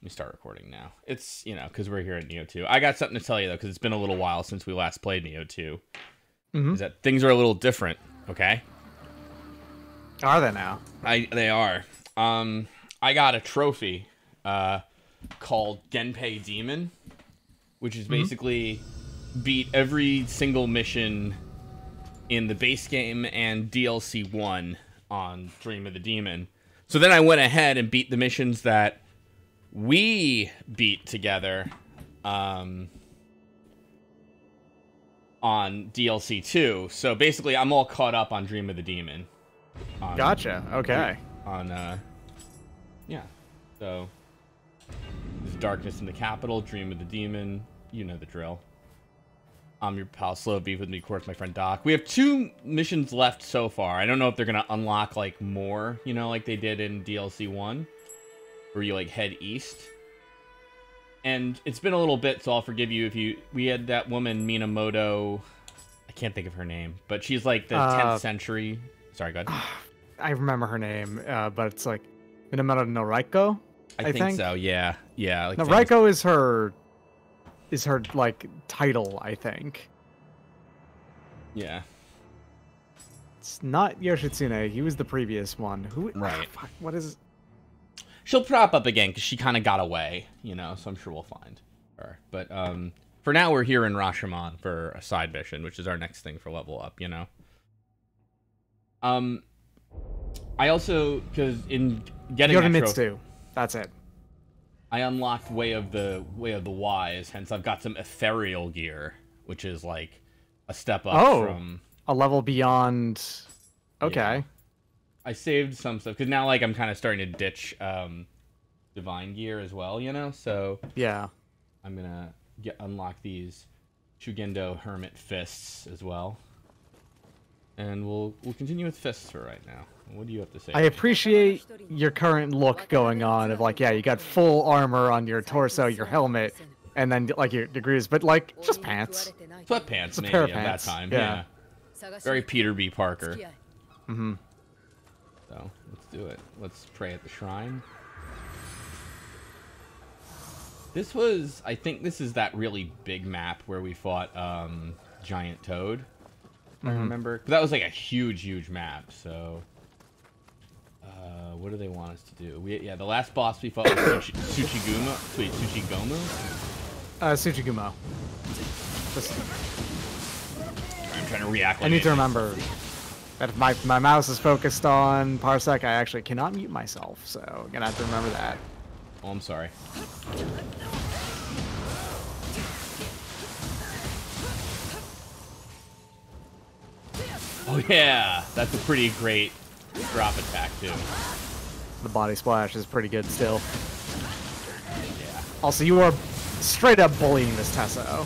me start recording now. It's, you know, because we're here at Nioh 2. I got something to tell you, though, because it's been a little while since we last played Nioh 2. Is that things are a little different, okay? Are they now? They are. I got a trophy called Genpei Demon, which is basically beat every single mission in the base game and DLC 1 on Dream of the Demon. So then I went ahead and beat the missions that we beat together on DLC 2. So basically, I'm all caught up on Dream of the Demon. Gotcha. Okay. Yeah. So, there's Darkness in the Capital, Dream of the Demon. You know the drill. I'm your pal Slow Beef, with me, of course, my friend Doc. We have 2 missions left so far. I don't know if they're going to unlock, like, more, you know, like they did in DLC 1. Where you, like, head east. And it's been a little bit, so I'll forgive you if you... We had that woman, Minamoto... I can't think of her name. But she's, like, the 10th century... Sorry, go ahead. I remember her name, but it's, like, Minamoto no Raiko, I think so, yeah. Yeah. Like no, Raiko is her, like, title, I think. Yeah. It's not Yoshitsune. He was the previous one. Who? Right. Fuck, what is... She'll prop up again, because she kind of got away, you know, so I'm sure we'll find her. But, for now, we're here in Rashomon for a side mission, which is our next thing for level up, you know? I also, because in getting that trophy, that's it. I unlocked Way of the Wise, hence I've got some ethereal gear, which is like a step up from a level beyond. Okay. Yeah. I saved some stuff because now, like, I'm kind of starting to ditch divine gear as well, you know. So yeah, I'm gonna unlock these Shugendo Hermit Fists as well, and we'll continue with fists for right now. What do you have to say? I appreciate your current look going on of, like, yeah, you got full armor on your torso, your helmet, and then, like, your degrees, but, like, just pants. Sweatpants, maybe, pair of at pants. that time. Yeah. Very Peter B. Parker. Mm-hmm. So, let's do it. Let's pray at the shrine. This was... I think this is that really big map where we fought Giant Toad. If I remember. That was, like, a huge map, so... what do they want us to do? The last boss we fought was Tsuchigumo. Wait, Tsuchigomu? Tsuchigumo. I'm trying to react. I need to remember that if my mouse is focused on Parsec, I actually cannot mute myself, so I'm gonna have to remember that. Oh, I'm sorry. Oh yeah, that's a pretty great drop attack too. The body splash is pretty good still. Yeah. Also, you are straight up bullying this Tesso.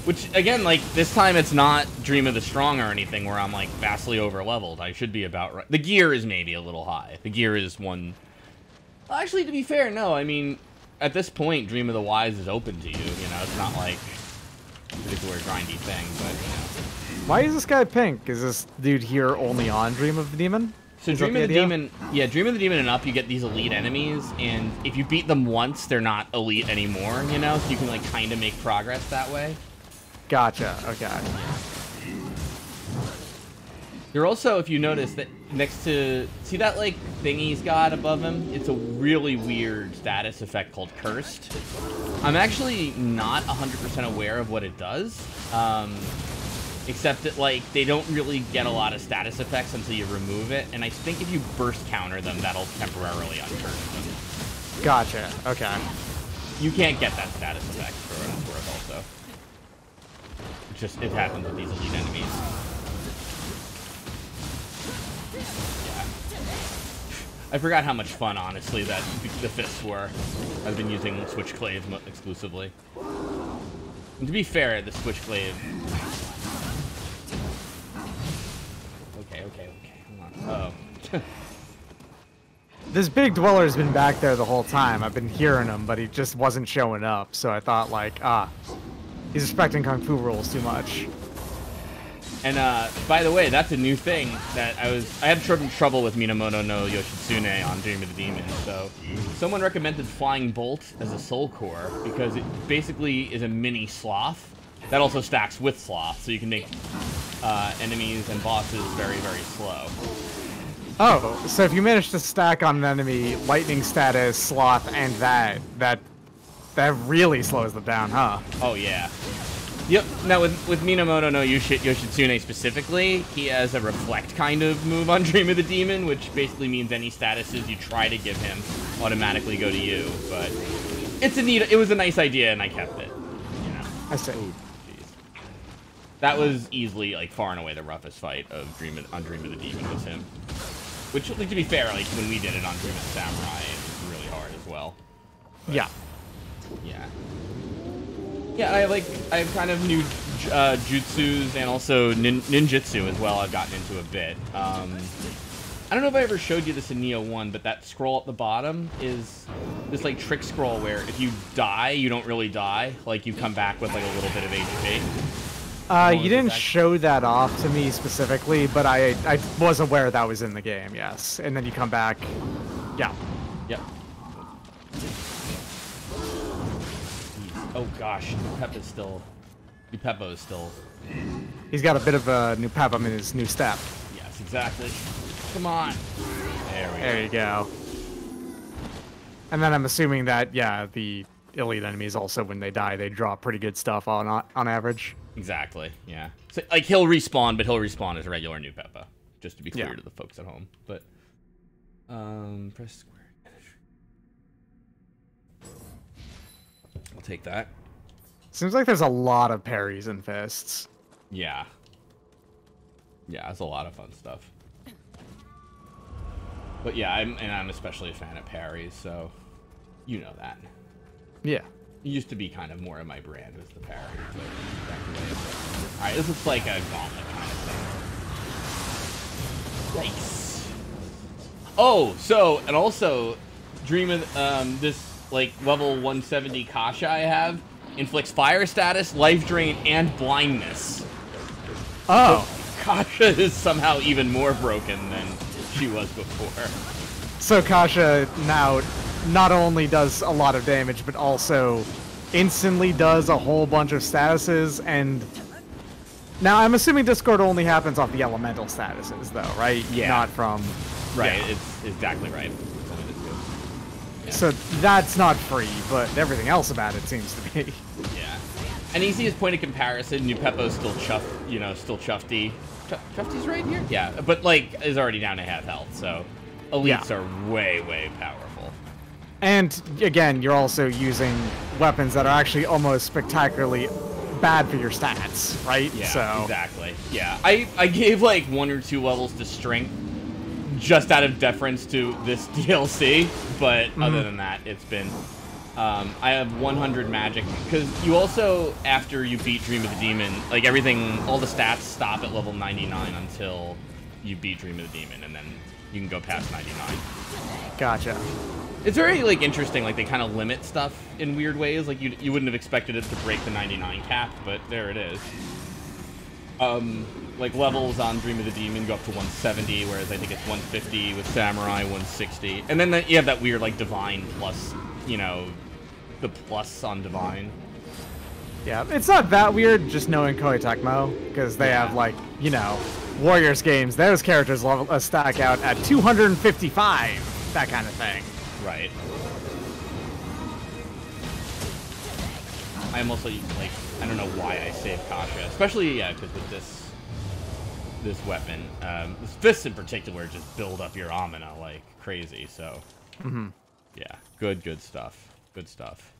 Which, again, like, this time it's not Dream of the Strong or anything where I'm, like, vastly over-leveled. I should be about right. The gear is maybe a little high. The gear is one... Well, actually, to be fair, no. I mean, at this point, Dream of the Wise is open to you. You know, it's not, like, a particular grindy thing, but, you know. Why is this guy pink? Is this dude here only on Dream of the Demon? So Dream of the Demon, yeah, Dream of the Demon and up, you get these elite enemies, and if you beat them once, they're not elite anymore, you know? So you can, like, kind of make progress that way. Gotcha, okay. You're also, if you notice, that next to... See that, like, thing he's got above him? It's a really weird status effect called Cursed. I'm actually not 100% aware of what it does. Except that, like, they don't really get a lot of status effects until you remove it. And I think if you burst counter them, that'll temporarily uncurse them. Gotcha, okay. You can't get that status effect for what it's worth, also. It happens with these elite enemies. Yeah. I forgot how much fun, honestly, that the fists were. I've been using Switchclave exclusively. And to be fair, the Switchclave... Okay. Hold on. Oh. This big dweller's been back there the whole time. I've been hearing him, but he just wasn't showing up. So I thought, like, he's respecting Kung Fu rules too much. And by the way, that's a new thing that I had trouble with Minamoto no Yoshitsune on Dream of the Demon. So someone recommended Flying Bolt as a soul core because it basically is a mini sloth that also stacks with sloth, so you can make enemies and bosses very, very slow. Oh, so if you manage to stack on an enemy lightning status, sloth, and that really slows them down, huh? Oh yeah. Yep. Now with Minamoto no Yoshitsune specifically, he has a reflect kind of move on Dream of the Demon, which basically means any statuses you try to give him automatically go to you. But it was a nice idea, and I kept it. You know. I see. Ooh, that was easily like far and away the roughest fight of Dream of the Demon was him. Which, like, to be fair, like when we did it on Dream of the Samurai, it was really hard as well. But, yeah. Yeah. Yeah, I have kind of new jutsus and also ninjutsu as well. I've gotten into a bit. I don't know if I ever showed you this in Nioh 1, but that scroll at the bottom is this like trick scroll where if you die, you don't really die. Like you come back with like a little bit of HP. You didn't show that off to me specifically, but I was aware that was in the game, yes. And then you come back. Yeah. Yep. Oh gosh, Nupeppo is still... He's got a bit of a Nupeppo in his new step. Yes, exactly. Come on. There you go. And then I'm assuming that, yeah, the elite enemies also, when they die, they drop pretty good stuff on average. Exactly, yeah. So, like, he'll respawn, but he'll respawn as a regular Nupeppo, just to be clear to the folks at home. But, press square. I'll take that. Seems like there's a lot of parries and fists. Yeah. Yeah, it's a lot of fun stuff. But yeah, I'm especially a fan of parries, so you know that. Yeah. It used to be kind of more of my brand was the parry, but back away. Alright, this looks like a gauntlet kind of thing. Yikes. Oh, so, and also, Dream of, this, like, level 170 Kasha I have inflicts fire status, life drain, and blindness. Oh. So Kasha is somehow even more broken than she was before. So Kasha now not only does a lot of damage, but also instantly does a whole bunch of statuses, and now I'm assuming Discord only happens off the elemental statuses, though, right? Yeah. Not from... Right, yeah. it's exactly right. Yeah. So that's not free, but everything else about it seems to be. Yeah. An easiest point of comparison, Nupeppo's still still Chufty. Chufty's right here? Yeah, but, like, is already down to half health, so elites are way, way powerful. And, again, you're also using weapons that are actually almost spectacularly bad for your stats, right? Yeah, so... exactly. Yeah, I gave, like, 1 or 2 levels to strength just out of deference to this DLC, but other than that, it's been... I have 100 magic, because you also, after you beat Dream of the Demon, like, everything, all the stats stop at level 99 until you beat Dream of the Demon, and then you can go past 99. Gotcha. It's very, like, interesting, like, they kind of limit stuff in weird ways, like, you wouldn't have expected it to break the 99 cap, but there it is. Like, levels on Dream of the Demon go up to 170, whereas I think it's 150 with Samurai, 160. And then you have that weird, like, Divine plus, you know, the plus on Divine. Yeah, it's not that weird just knowing Koei Tecmo, because they have, like, you know, Warriors games, those characters level stack out at 255, that kind of thing. Right. I'm also, like, I don't know why I saved Kasha, especially, yeah, because with this weapon, this fist in particular just build up your Amina like crazy, so, yeah, good stuff. Good stuff.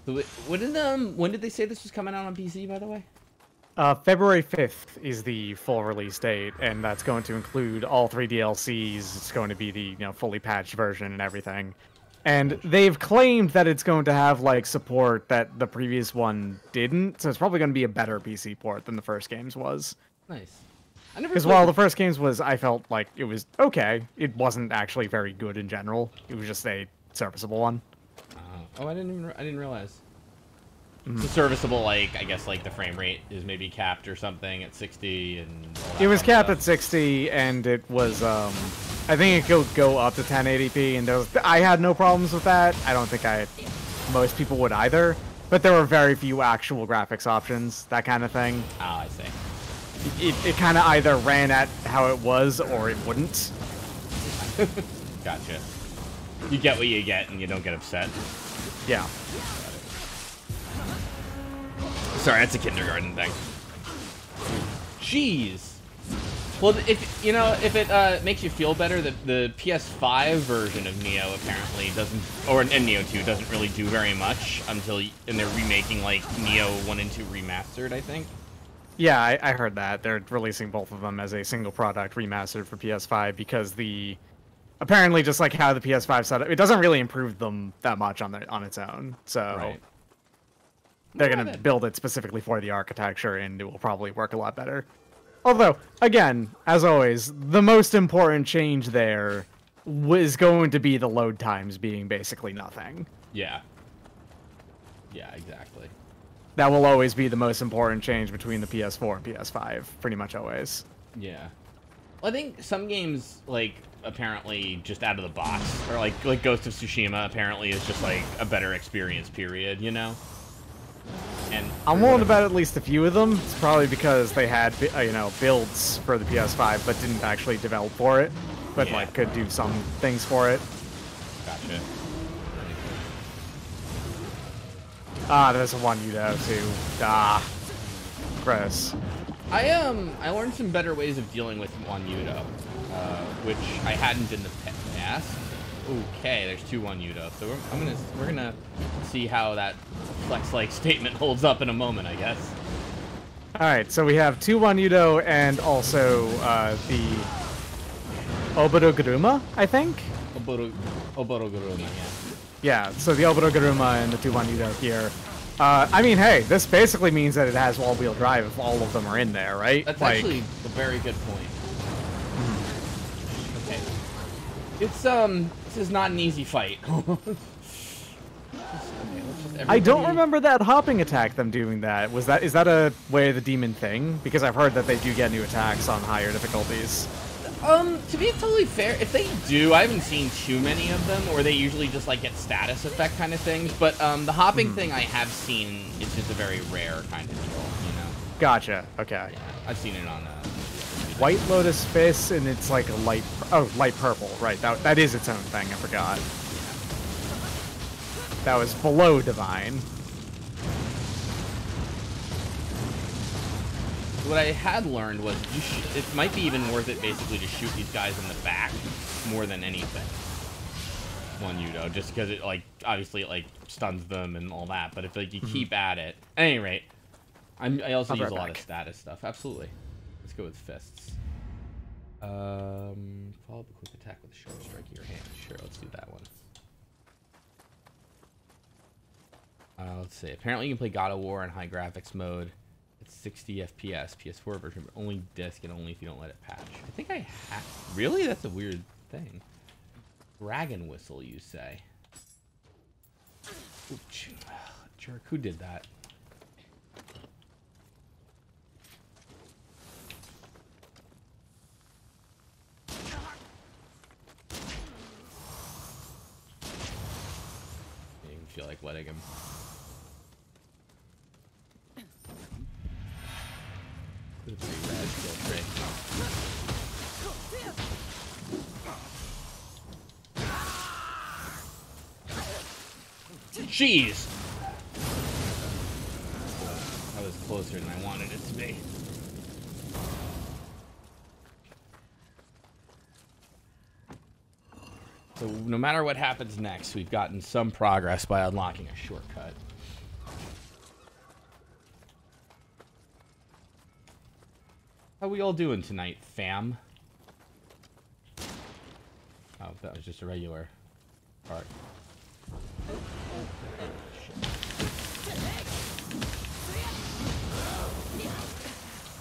So, when did they say this was coming out on PC, by the way? February 5th is the full release date, and that's going to include all 3 DLCs. It's going to be the, you know, fully patched version and everything. And they've claimed that it's going to have, like, support that the previous one didn't, so it's probably going to be a better PC port than the first game's was. Nice. Because while the first game's was, I felt like it was okay, it wasn't actually very good in general. It was just a serviceable one. Oh, I didn't realize. It's a serviceable, like, I guess, like, the frame rate is maybe capped or something at 60 and all that It was fun capped stuff. at 60, and it was, I think it could go up to 1080p, and I had no problems with that. I don't think most people would either, but there were very few actual graphics options, that kind of thing. Oh, I see. It kind of either ran at how it was, or it wouldn't. Gotcha. You get what you get, and you don't get upset. Yeah. Sorry, that's a kindergarten thing. Jeez. Well, if it makes you feel better, the PS5 version of Nioh apparently doesn't, and Nioh 2 doesn't really do very much and they're remaking like Nioh 1 and 2 remastered, I think. Yeah, I heard that. They're releasing both of them as a single product remastered for PS5 because apparently just like how the PS5 setup, it doesn't really improve them that much on its own. So Right. they're going to build it specifically for the architecture, and it will probably work a lot better. Although, again, as always, the most important change there was going to be the load times being basically nothing. Yeah. Yeah, exactly. That will always be the most important change between the PS4 and PS5, pretty much always. Yeah. Well, I think some games, like, apparently just out of the box, or like Ghost of Tsushima apparently is just like a better experience, period, you know? And I'm willing to bet at least a few of them. It's probably because they had, builds for the PS5, but didn't actually develop for it, but Yeah. like could do some things for it. Gotcha. There's a one too. Chris. I learned some better ways of dealing with One Yudo, which I hadn't in the past. Okay, there's 2 One Yudo, so we're gonna see how that flex-like statement holds up in a moment, I guess. All right, so we have 2 One and also the Oboro-Garuma, I think. Oboroguruma, yeah. Yeah, so the Oboro-Garuma and the 2 One here. I mean, hey, this basically means that it has all-wheel drive if all of them are in there, right? That's actually a very good point. Okay. It's, this is not an easy fight. I don't remember that hopping attack, them doing that. Is that a Way of the Demon thing? Because I've heard that they do get new attacks on higher difficulties. To be totally fair, if they do, I haven't seen too many of them, or they usually just, like, get status effect kind of things, but, the hopping thing I have seen is just a very rare kind of deal, you know? Gotcha, okay. Yeah, I've seen it on, White Lotus Fist, and it's like a light purple, right, that is its own thing, I forgot. That was below Divine. What I had learned was it might be even worth it basically to shoot these guys in the back more than anything. One Yudo, just because it, like, obviously it, like, stuns them and all that, but if, like, you keep at it. At any rate, I also use a lot of status stuff. Absolutely. Let's go with fists. Follow the quick attack with a sharp strike of your hand. Sure, let's do that one. Let's see. Apparently you can play God of War in high graphics mode. It's 60 FPS, PS4 version, but only disc and only if you don't let it patch. I think I have. Really? That's a weird thing. Dragon whistle, you say? Ooh, jerk, who did that? I didn't feel like letting him. Pretty rad skill trait. Jeez! That was closer than I wanted it to be. So no matter what happens next, we've gotten some progress by unlocking a shortcut. How we all doing tonight, fam? Oh, that was just a regular part.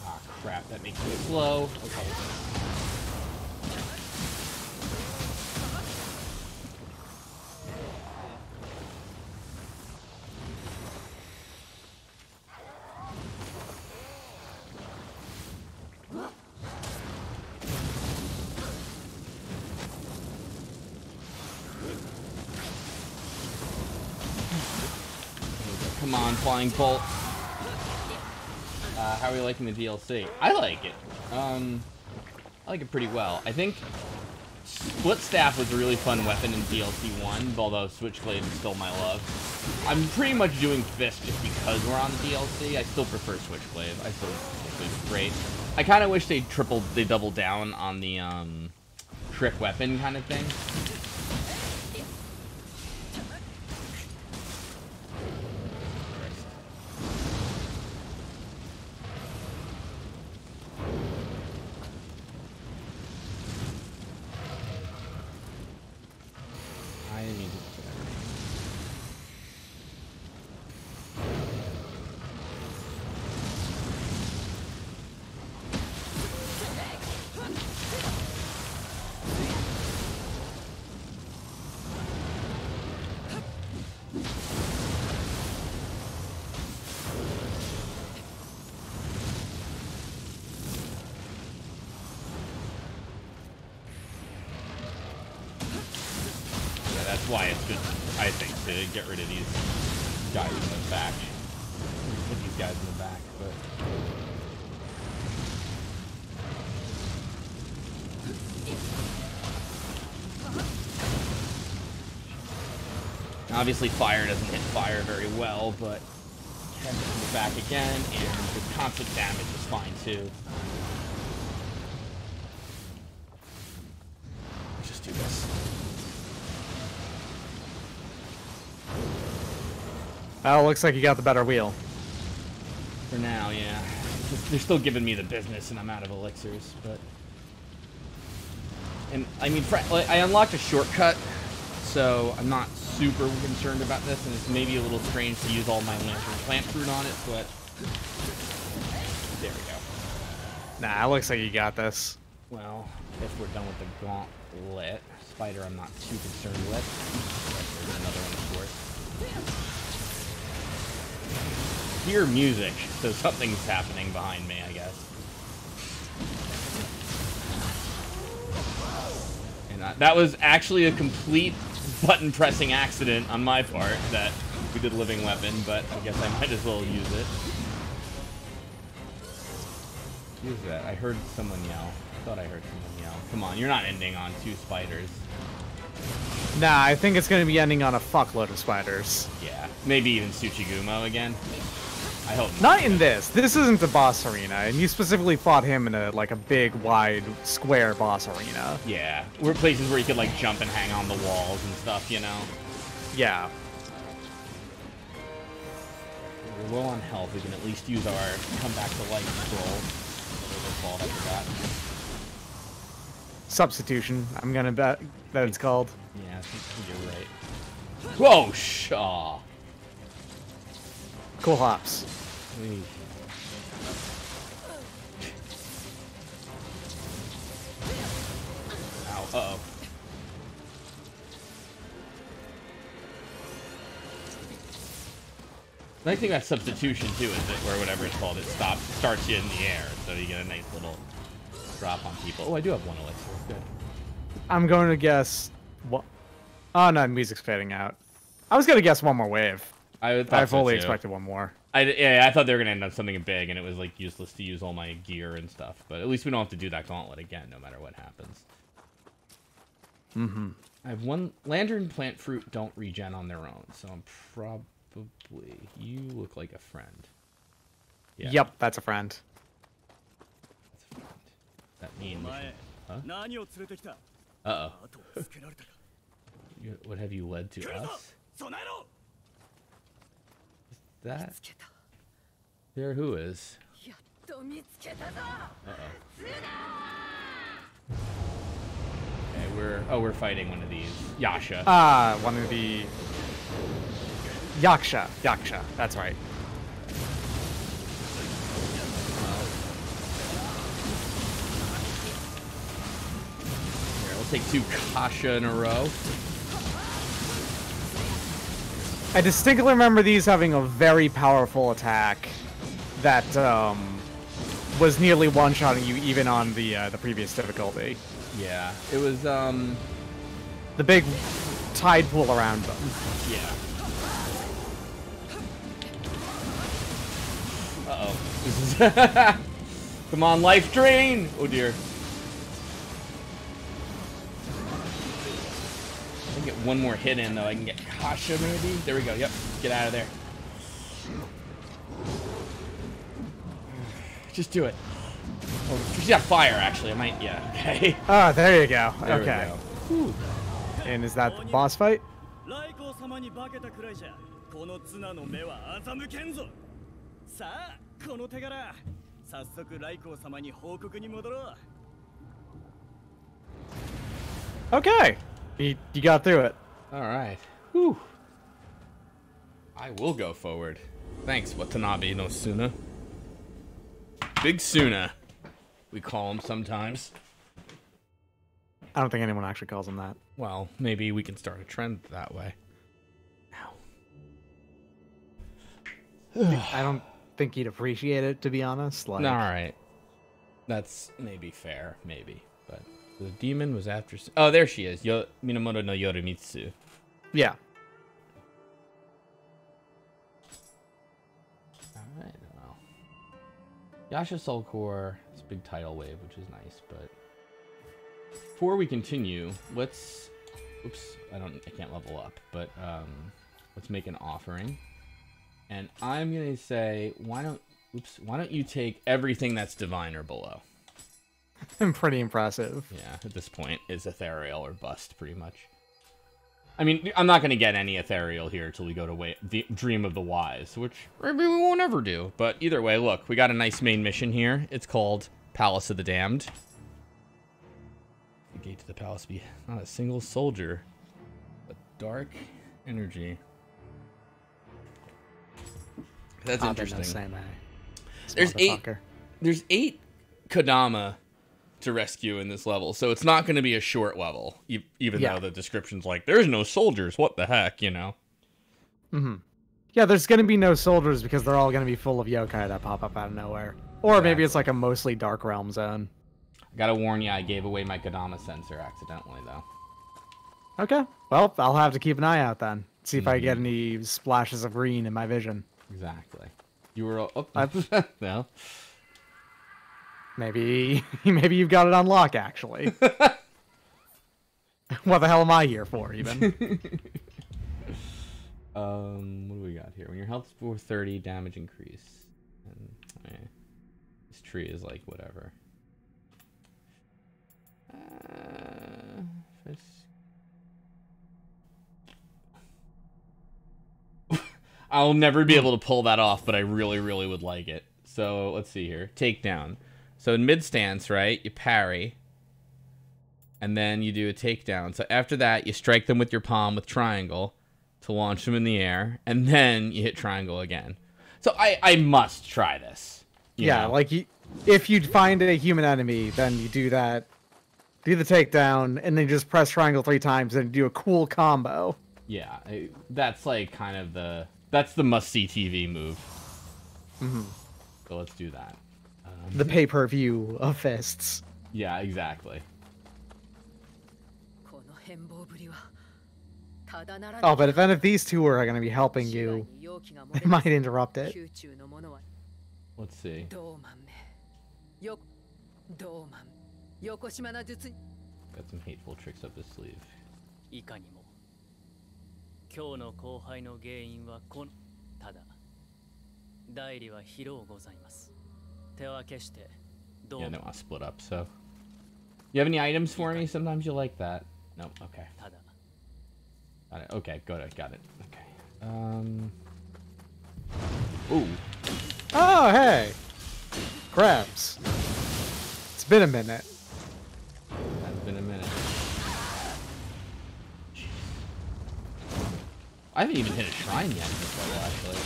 Ah, crap, that makes me slow. Okay. Come on, Flying Bolt. How are we liking the DLC? I like it. I like it pretty well. I think Split Staff was a really fun weapon in DLC 1, although Switchblade is still my love. I'm pretty much doing Fist just because we're on the DLC. I still prefer Switchblade. I still think it's great. I kind of wish they doubled down on the trick weapon kind of thing. I need to. That's why it's good, I think, to get rid of these guys in the back. Put these guys in the back, but obviously fire doesn't hit fire very well, but in the back again, and the constant damage is fine too. Let's just do this. Oh, looks like you got the better wheel. For now, yeah. They're still giving me the business, and I'm out of elixirs, but... And, I mean, I unlocked a shortcut, so I'm not super concerned about this, and it's maybe a little strange to use all my Lantern Plant Fruit on it, but... There we go. Nah, it looks like you got this. Well, if we're done with the gauntlet, Spider I'm not too concerned with. There's another one, of course. Hear music, so something's happening behind me, I guess. And that was actually a complete button-pressing accident on my part that we did Living Weapon, but I guess I might as well use it. Who's that? I heard someone yell. I thought I heard someone yell. Come on, you're not ending on 2 spiders. Nah, I think it's going to be ending on a fuckload of spiders. Yeah, maybe even Tsuchigumo again. I hope not in this. This isn't the boss arena, and you specifically fought him in a big, wide, square boss arena. Yeah, we're places where you could like jump and hang on the walls and stuff, you know. Yeah. We're low on health. We can at least use our come back to life scroll. Called, I forgot. Substitution. I'm gonna bet that it's called. Yeah, I think you're right. Whoa, Shaw. Cool hops. Ow, uh-oh. The nice thing about substitution, too, is that, or whatever it's called, it starts you in the air, so you get a nice little drop on people. Oh, I do have 1 elixir. Good. I'm going to guess... What? Oh, no, music's fading out. I was going to guess 1 more wave. I fully expected 1 more. Yeah, I thought they were going to end up something big, and it was, like, useless to use all my gear and stuff. But at least we don't have to do that gauntlet again, no matter what happens. Mm-hmm. I have 1... Lantern Plant Fruit don't regen on their own, so I'm probably... You look like a friend. Yeah. Yep, that's a friend. That's a friend. That means... Huh? Uh-oh. What have you led to us? Is that... There who is? Uh-oh. Okay, we're fighting one of these. Yasha. One of the... Yaksha, that's right. Here, we'll take 2 Kasha in a row. I distinctly remember these having a very powerful attack that was nearly one-shotting you even on the previous difficulty. Yeah, it was the big tide pool around them. Yeah. Uh-oh. This is... Come on, life drain! Oh, dear. I can get one more hit in, though. I can get Kasha, maybe? There we go. Yep. Get out of there. Just do it. Oh, she's got fire, actually. I might... Yeah, okay. Oh, there you go. There okay. we go. And is that the boss fight? Okay. You got through it. Alright. Whew. I will go forward. Thanks, Watanabe no Suna. Big Suna, we call him sometimes. I don't think anyone actually calls him that. Well, maybe we can start a trend that way. I don't think he'd appreciate it, to be honest. Like... Alright. That's maybe fair, maybe. But the demon was after... Oh, there she is. Minamoto no Yorimitsu. Yeah. Alright, well. Yasha Soul Core. It's a big tidal wave, which is nice, but... Before we continue, let's... Oops, I can't level up, but let's make an offering. And I'm gonna say, why don't you take everything that's divine or below? Pretty impressive. Yeah, at this point, is ethereal or bust, pretty much. I mean, I'm not gonna get any ethereal here till we go to the Dream of the Wise, which maybe we won't ever do. But either way, look, we got a nice main mission here. It's called Palace of the Damned. The gate to the palace be not a single soldier, but dark energy. That's interesting. There's eight Kodama to rescue in this level, so it's not going to be a short level, even though the description's like, there's no soldiers, what the heck, you know? Mm-hmm. Yeah, there's going to be no soldiers because they're all going to be full of yokai that pop up out of nowhere. Or maybe it's like a mostly Dark Realm zone. I gotta warn you, I gave away my Kodama sensor accidentally, though. Okay, well, I'll have to keep an eye out then. See if I get any splashes of green in my vision. Exactly. You were... Oh, no. Maybe you've got it on lock, actually. What the hell am I here for, even? What do we got here? When your health is below 30, damage increase. And, this tree is like, whatever. I'll never be able to pull that off, but I really, really would like it. So, let's see here. Takedown. So, in mid-stance, right, you parry. And then you do a takedown. So, after that, you strike them with your palm with triangle to launch them in the air. And then you hit triangle again. So, I must try this. You know? Like, if you find a human enemy, then you do that. Do the takedown, and then just press triangle 3 times and do a cool combo. Yeah, that's like kind of the... That's the must-see TV move. Mm-hmm. So let's do that. The pay-per-view of fists. Yeah, exactly. Oh, but if these two are going to be helping you, they might interrupt it. Let's see. Got some hateful tricks up his sleeve. Yeah, they want to split up, so... You have any items for me? Sometimes you like that. No, okay. Got it. Okay, got it. Okay. Ooh. Oh, hey! Crabs. It's been a minute. Has been a minute. I haven't even hit a shrine yet in this level, actually.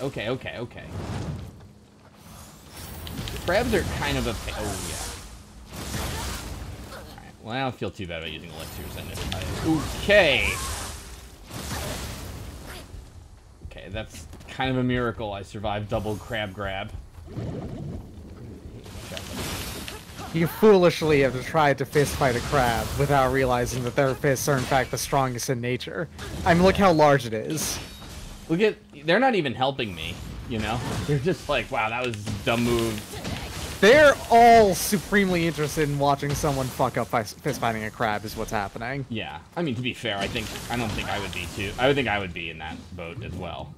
Okay. Crabs are kind of a... Oh, yeah. Alright, well, I don't feel too bad about using elixirs. Okay! Okay, that's kind of a miracle I survived double crab grab. You foolishly have tried to fist fight a crab without realizing that their fists are in fact the strongest in nature. I mean, look how large it is. Look at, they're not even helping me, you know? They're just like, wow, that was a dumb move. They're all supremely interested in watching someone fuck up by fist fighting a crab is what's happening. Yeah, I mean, to be fair, I don't think I would be too. I would think I would be in that boat as well.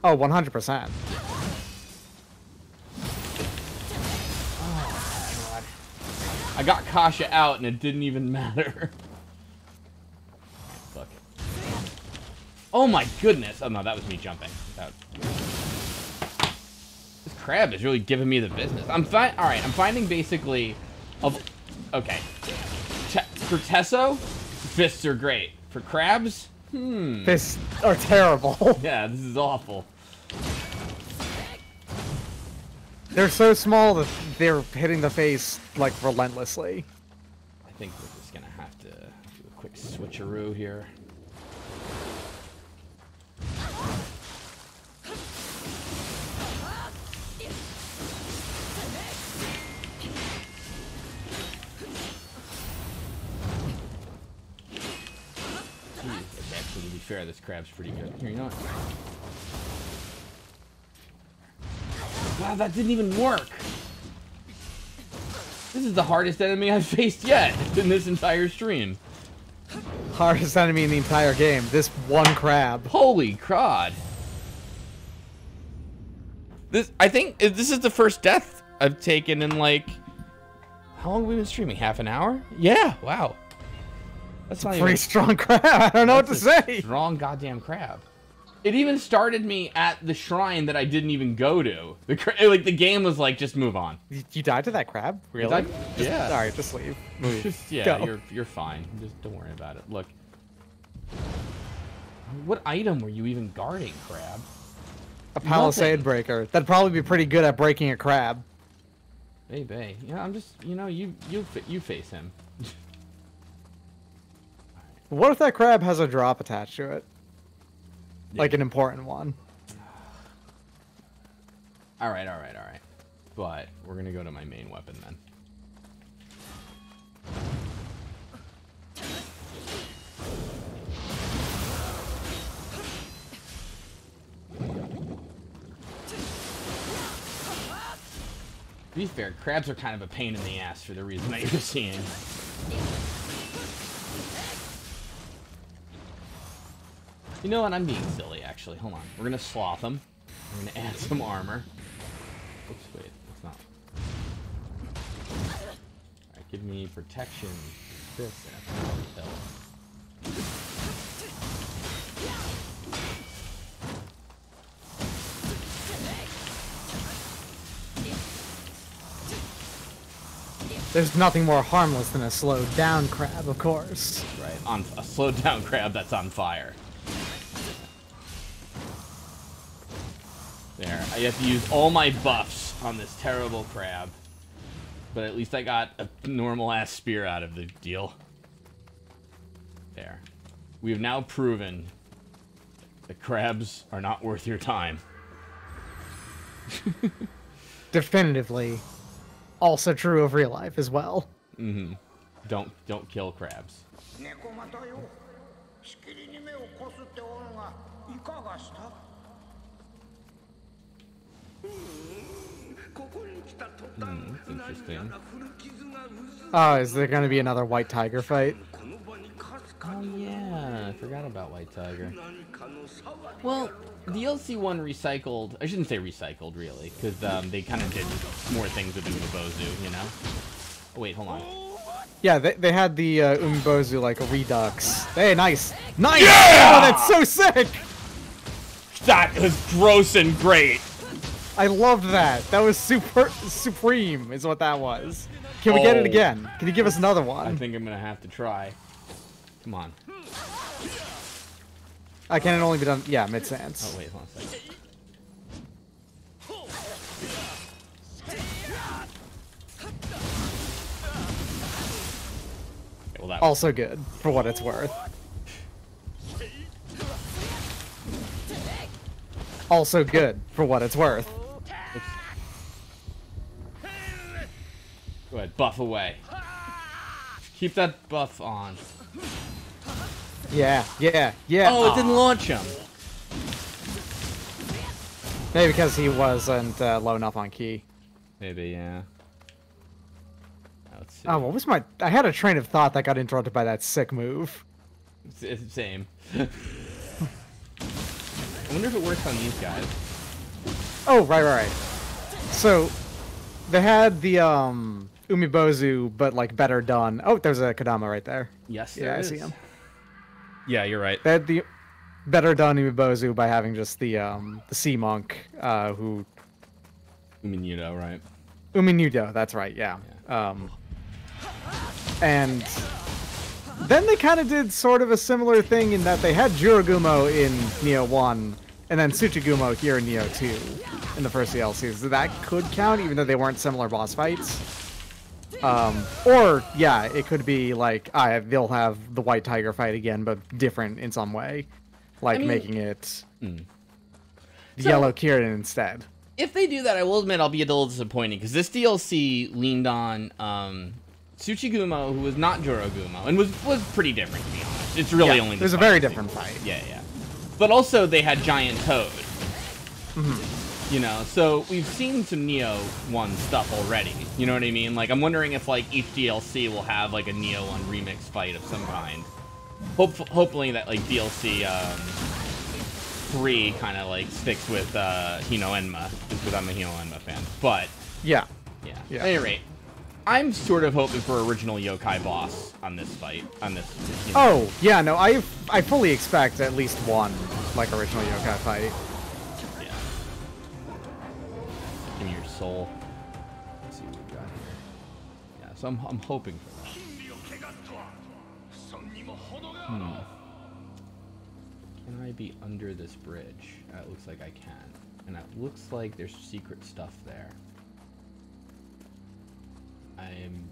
Oh, 100%. Oh, God. I got Kasha out and it didn't even matter. Fuck it. Oh my goodness. Oh no, that was me jumping. This crab is really giving me the business. Alright, I'm finding basically okay. For Tesso, fists are great. For crabs, Fists are terrible. yeah, this is awful. They're so small that they're hitting the face, like, relentlessly. I think we're just gonna have to do a quick switcheroo here. Okay, actually, to be fair, this crab's pretty good. Here, you know what? Wow, that didn't even work! This is the hardest enemy I've faced yet in this entire stream. Hardest enemy in the entire game. This one crab. Holy crud. I think this is the first death I've taken in, like... How long have we been streaming? Half an hour? Yeah, wow. That's not Pretty strong crab. I don't know what to say. Strong goddamn crab. It even started me at the shrine that I didn't even go to. The game was like, just move on. You died to that crab? Really? Yeah. Alright, just leave. Move. Yeah, Go. you're fine. Just don't worry about it. Look. What item were you even guarding, crab? A palisade breaker. That'd probably be pretty good at breaking a crab. Babe. Yeah, I'm just, you know, you face him. What if that crab has a drop attached to it? Like an important one. Alright. But we're gonna go to my main weapon then. To be fair, crabs are kind of a pain in the ass for the reason that you're seeing. You know what? I'm being silly, actually. Hold on. We're gonna sloth them. We're gonna add some armor. Oops, wait. That's not. Alright, give me protection. This and There's nothing more harmless than a slowed down crab, of course. Right, on a slowed down crab that's on fire. There, I have to use all my buffs on this terrible crab. But at least I got a normal-ass spear out of the deal. There. We have now proven that crabs are not worth your time. Definitively. Also true of real life as well. Mm-hmm. Don't kill crabs. Interesting. Oh, is there going to be another white tiger fight? Oh yeah, I forgot about White Tiger. Well, DLC 1 recycled. I shouldn't say recycled, really, because they kind of did more things with Umibozu, you know? Oh, wait, hold on. Yeah, they had the Umibozu, like, a redux. Hey, nice! Nice! Yeah! Oh, that's so sick! That was gross and great! I loved that. That was supreme, is what that was. Can we get it again? Can you give us another one? I think I'm gonna have to try. Come on. Can it only be done? Yeah, mid-sans. Oh, wait, hold on a second. Okay, well, that Also good, for what it's worth. Also good, for what it's worth. Go ahead, buff away. Keep that buff on. Yeah. Oh, it didn't launch him. Maybe because he wasn't low enough on ki. Maybe, yeah. Let's see. Oh, what was my... I had a train of thought that got interrupted by that sick move. Same. I wonder if it works on these guys. Oh, right. So, they had the, Umibozu, but, like, better done. Oh, there's a Kodama right there. Yes, yeah, I see him. Yeah, you're right. They had the better done Umibozu by having just the Sea Monk, who... Uminudo, right? Uminudo, that's right, yeah. And then they kind of did sort of a similar thing in that they had Jurogumo in Nioh 1, and then Tsuchigumo here in Nioh 2 in the first DLCs. So that could count, even though they weren't similar boss fights. Or, yeah, it could be like, they'll have the White Tiger fight again, but different in some way. Like making it Yellow Kirin instead. If they do that, I will admit I'll be a little disappointed, because this DLC leaned on Tsuchigumo, who was not Jurogumo, and was pretty different, to be honest. It's really only the It was a very different fight. Yeah. But also, they had Giant Toad. You know, so we've seen some Nioh 1 stuff already. You know what I mean? Like, I'm wondering if, like, each DLC will have, like, a Nioh 1 remix fight of some kind. Hopefully that, like, DLC 3 kind of, like, sticks with Hino Enma, just because I'm a Hino Enma fan. But, yeah. At any rate, I'm sort of hoping for original yokai boss on this fight, on this, you know. Oh, yeah, no, I fully expect at least one, like, original yokai fight. Yeah. Give me your soul. Let's see what we got here. Yeah, so I'm hoping for that. Can I be under this bridge? It looks like I can. And it looks like there's secret stuff there. I'm...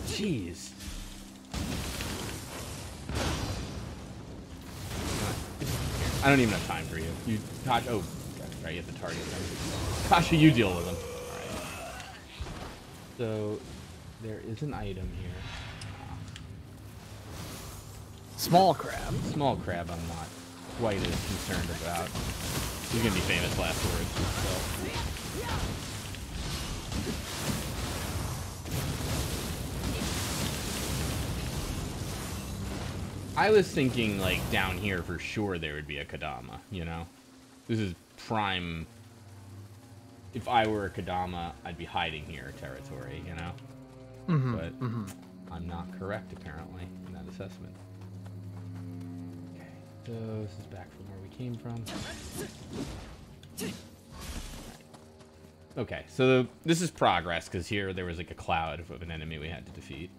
Jeez. I don't even have time for you. You, Tasha, oh, right, you have the target. Tasha, you deal with them. Alright. So, there is an item here. Small crab. Small crab I'm not quite as concerned about. He's gonna be famous last words, so. I was thinking, like, down here for sure there would be a Kodama, you know? This is prime... If I were a Kodama, I'd be hiding here territory, you know? But I'm not correct, apparently, in that assessment. Okay, so this is back from where we came from. Okay, so this is progress, because here there was, like, a cloud of an enemy we had to defeat.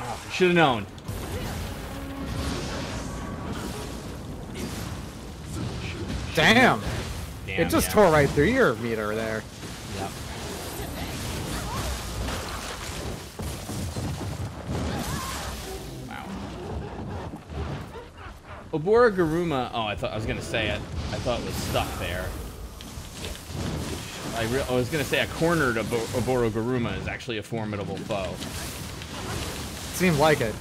Oh, should have known. Damn. It just tore right through your meter there. Yep. Wow. Obora Garuma. Oh, I was gonna say it. I thought it was stuck there. I was gonna say a cornered Oboro Garuma is actually a formidable foe. Seemed like it.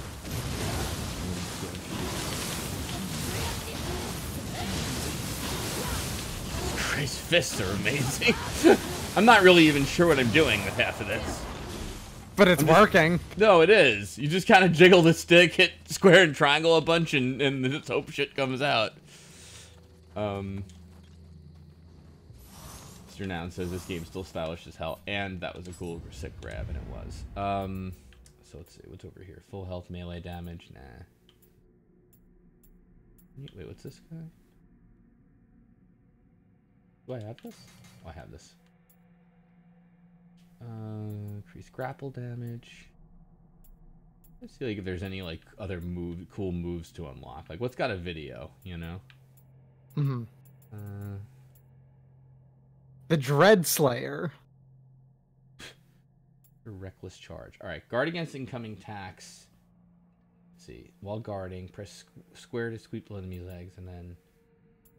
His fists are amazing. I'm not really even sure what I'm doing with half of this. But it's working. No, it is. You just kind of jiggle the stick, hit square and triangle a bunch, and just hope shit comes out. Mr. Noun says this game's still stylish as hell, and that was a cool sick grab, and it was. So let's see, what's over here? Full health, melee damage, nah. Wait, what's this guy? Do I have this? Oh, I have this. Increase grapple damage. Let's see, like, if there's any, like, other cool moves to unlock. Like, what's got a video, you know? The Dread Slayer. Reckless charge. Alright, guard against incoming attacks. Let's see. While guarding, press square to sweep the enemy's legs, and then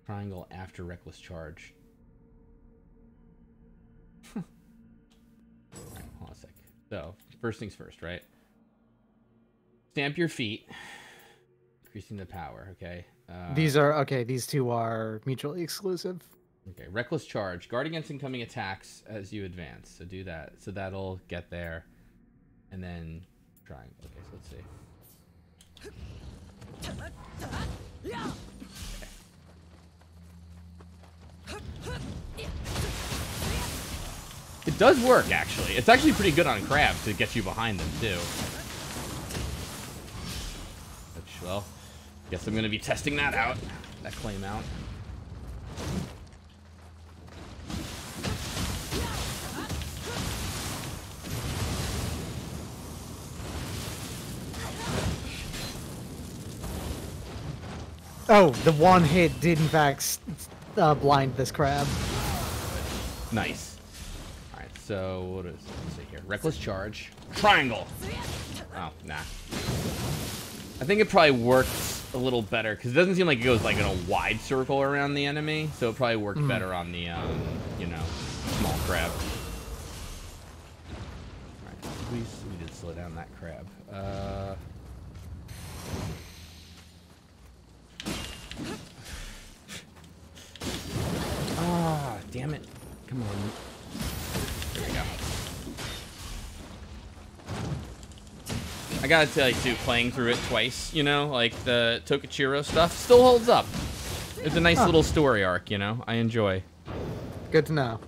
triangle after reckless charge. So, first things first, right? Stamp your feet. Increasing the power, okay? These are okay. These two are mutually exclusive. Okay, reckless charge. Guard against incoming attacks as you advance. So do that. So that'll get there. And then triangle. Okay, so let's see. Okay. It does work, actually. It's actually pretty good on crab to get you behind them, too. Which, well, guess I'm going to be testing that out. That claim out. Oh, the one hit did in fact blind this crab. Nice. Alright, so what is it? Let's see here. Reckless charge. Triangle! Oh, nah. I think it probably works a little better, because it doesn't seem like it goes like in a wide circle around the enemy, so it probably worked better on the, you know, small crab. Alright, at least we did slow down that crab. Ah, damn it. Come on. There we go. I gotta tell you, too, playing through it twice, you know, like the Tokichiro stuff, still holds up. It's a nice little story arc, you know, I enjoy. Good to know.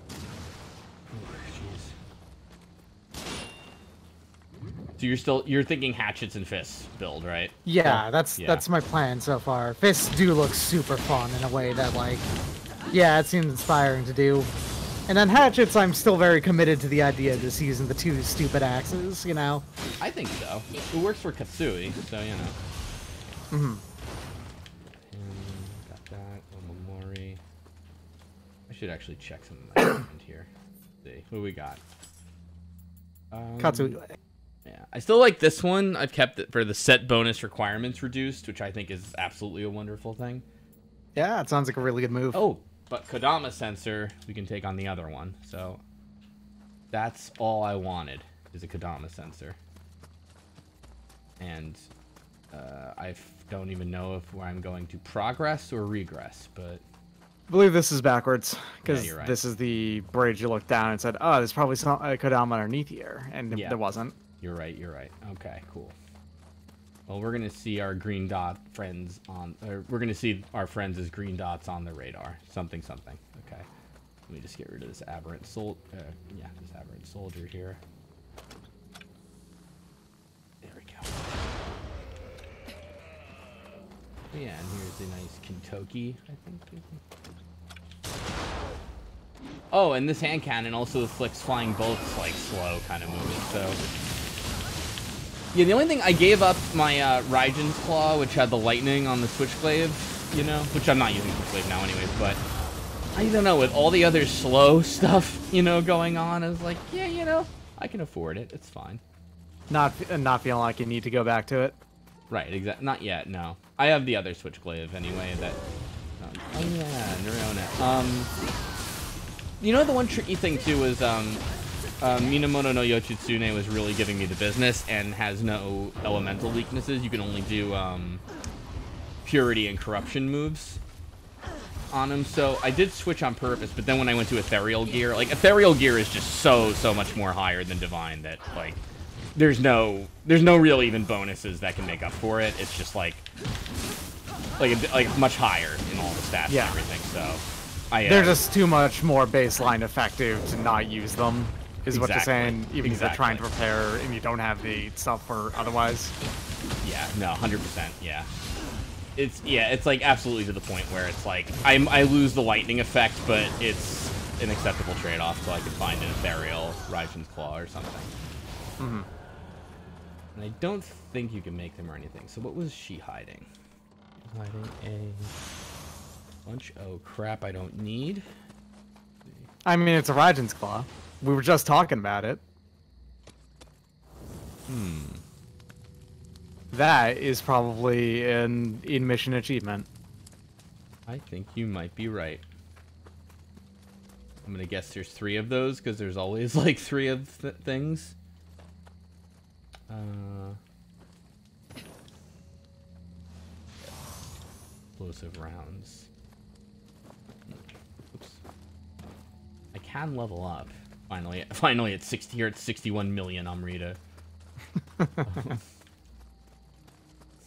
So you're thinking hatchets and fists build, right? Yeah, that's my plan so far. Fists do look super fun in a way that, like, yeah, it seems inspiring to do. And then hatchets, I'm still very committed to the idea of just using the two stupid axes, you know? I think so. It works for Katsui, so, you know. Mm-hmm. Got that. Omamori. I should actually check some of my equipment here. Let's see. What do we got? Katsui. Yeah. I still like this one. I've kept it for the set bonus requirements reduced, which I think is absolutely a wonderful thing. Yeah, it sounds like a really good move. Oh, but Kodama sensor, we can take on the other one. So that's all I wanted, is a Kodama sensor. And I don't even know if I'm going to progress or regress, but... I believe this is backwards, because Yeah, you're right. this is the bridge you looked down and said, oh, there's probably some Kodama underneath here, and Yeah. there wasn't. You're right, you're right. Okay, cool. Well, we're going to see our green dot friends on... Or we're going to see our friends as green dots on the radar. Something, something. Okay. Let me just get rid of this aberrant this aberrant soldier here. There we go. Yeah, and here's a nice Kintoki, I think. Oh, and this hand cannon also afflicts flying bolts, like, slow kind of movement, so... Yeah, the only thing, I gave up my Raigen's Claw, which had the lightning on the Switchglaive, you know? Which I'm not using Switchglaive now anyways, but... I don't know, with all the other slow stuff, you know, going on, I was like, yeah, you know, I can afford it, it's fine. Not feeling like you need to go back to it. Right, exactly. Not yet, no. I have the other Switchglaive anyway that... oh yeah, Neurona. You know, the one tricky thing too was Minamoto no Yoshitsune was really giving me the business and has no elemental weaknesses. You can only do purity and corruption moves on him. So I did switch on purpose, but then when I went to ethereal gear, like ethereal gear is just so much more higher than divine that like there's no real even bonuses that can make up for it. It's just like much higher in all the stats and everything. So they're just too much more baseline effective to not use them, is what you're saying, even if they're trying to prepare and you don't have the stuff for otherwise. Yeah, no, 100%, yeah. It's like absolutely to the point where it's like, I lose the lightning effect, but it's an acceptable trade-off, so I could find an ethereal Raigen's Claw or something. Mm-hmm. And I don't think you can make them or anything, so what was she hiding? Hiding a... bunch. Oh crap, I don't need. I mean, it's a Raigen's Claw. We were just talking about it. That is probably an in-mission achievement. I think you might be right. I'm gonna guess there's 3 of those, because there's always like 3 of things. Explosive rounds. Oops. I can level up. Finally at 60 here at 61 million Amrita. Let's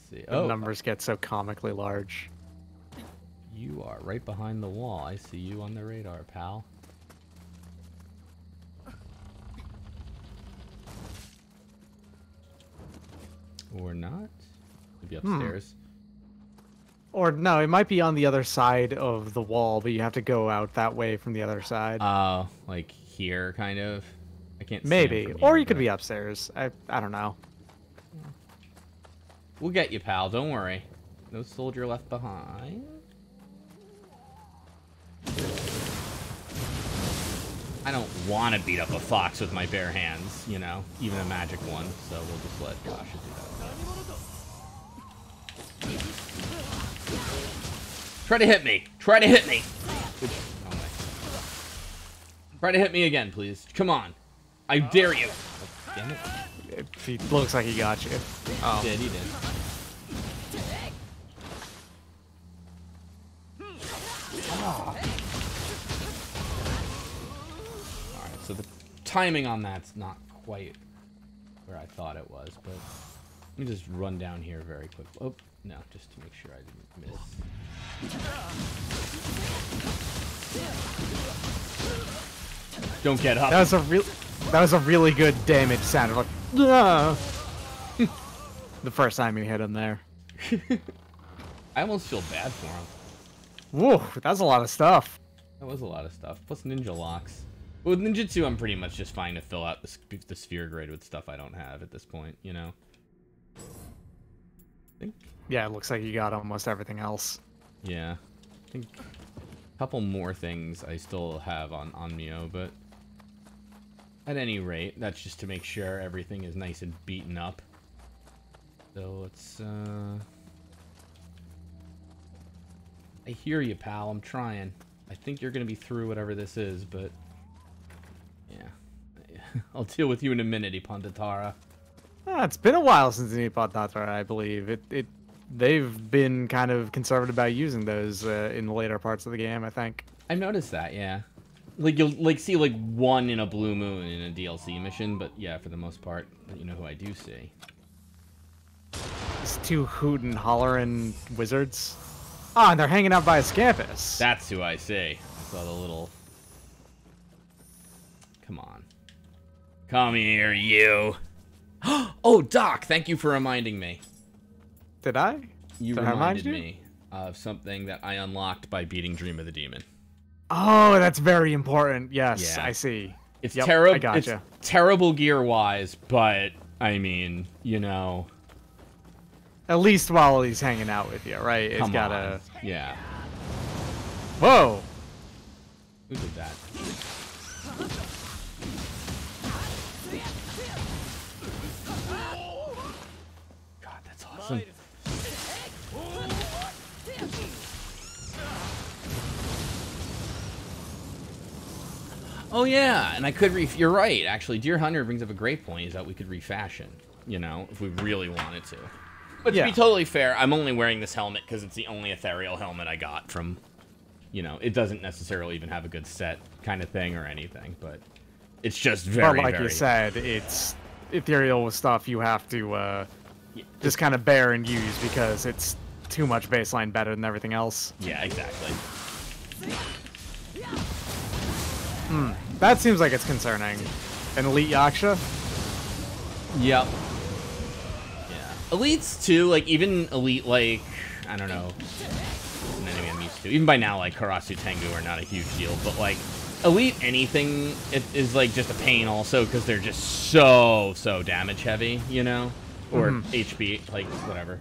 see. The numbers get so comically large. You are right behind the wall. I see you on the radar, pal. Or not? Maybe upstairs. Or no, it might be on the other side of the wall, but you have to go out that way from the other side. Like here, kind of. I can't. Maybe, see him from or here, you could but... be upstairs. I don't know. We'll get you, pal. Don't worry. No soldier left behind. I don't want to beat up a fox with my bare hands, you know, even a magic one. So we'll just let Kasha do that. Try to hit me. Try to hit me. Oops. Oh my. Try to hit me again, please. Come on. I dare you. Oh, damn it. He looks like he got you. Oh. He did. Alright, so the timing on that's not quite where I thought it was, but let me just run down here very quick. Oh, no, just to make sure I didn't miss. Don't get up. That was a really good damage sound. Like, ah! The first time you hit him there. I almost feel bad for him. Whoa, that's a lot of stuff. That was a lot of stuff. Plus ninja locks. But with ninjutsu, I'm pretty much just fine to fill out the sphere grid with stuff I don't have at this point, you know? Yeah, it looks like you got almost everything else. Yeah. I think a couple more things I still have on Nioh, but at any rate, that's just to make sure everything is nice and beaten up. So let's, I hear you, pal. I'm trying. I think you're going to be through whatever this is, but yeah. I'll deal with you in a minute, Ipandatara. It's been a while since Nippon-Tatara, I believe. They've been kind of conservative about using those in the later parts of the game, I think. I noticed that, yeah. Like, you'll see, like, one in a blue moon in a DLC mission, but yeah, for the most part, you know who I do see. These two hoot and hollering wizards. Ah, and they're hanging out by a campus. That's who I see. I saw the little... Come on. Come here, you. Oh, Doc, thank you for reminding me. Did I? You reminded me of something that I unlocked by beating Dream of the Demon. Oh, that's very important. Yes, Yeah. I see. It's Yep, terrible. I gotcha. It's terrible gear-wise, but I mean, you know. At least while he's hanging out with you, right? It's Come gotta. on. Yeah. Whoa! Who did that? God, that's awesome. Oh yeah, and I could you're right, actually. Deer Hunter brings up a great point, is that we could refashion, you know, if we really wanted to. But to be totally fair, I'm only wearing this helmet because it's the only ethereal helmet I got from, you know, it doesn't necessarily even have a good set kind of thing or anything, but it's just very, But like you said, it's ethereal stuff you have to just kind of bear and use because it's too much baseline better than everything else. Yeah, exactly. That seems like it's concerning. An elite Yaksha? Yep. Yeah. Elites too, like even elite like, I don't know, an enemy I'm used to. Even by now, like Karasu Tengu are not a huge deal, but like elite anything is like just a pain also because they're just so damage heavy, you know? Or HP, like whatever.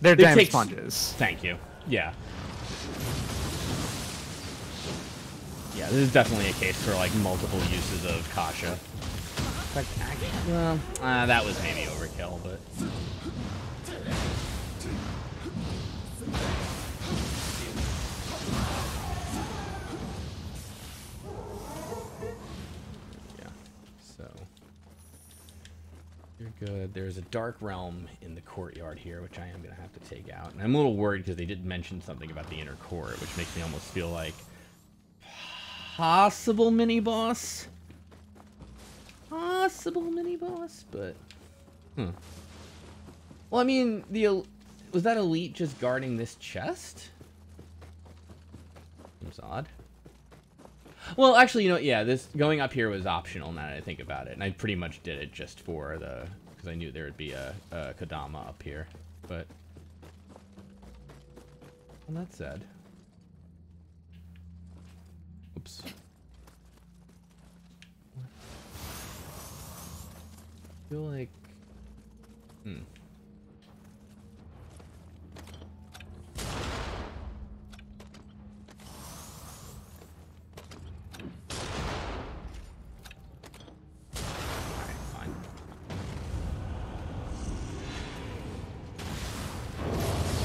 They're damage sponges. Thank you. Yeah. Yeah, this is definitely a case for like multiple uses of Kasha. Well, that was maybe overkill, but... Yeah, so... You're good. There's a Dark Realm in the courtyard here, which I am going to have to take out. And I'm a little worried because they did mention something about the inner court, which makes me almost feel like possible mini-boss. Possible mini-boss, but... Well, I mean, was that elite just guarding this chest? Seems odd. Well, actually, you know, yeah, this going up here was optional now that I think about it. And I pretty much did it just for the... Because I knew there would be a Kodama up here. But... Well, that said... Oops. I feel like...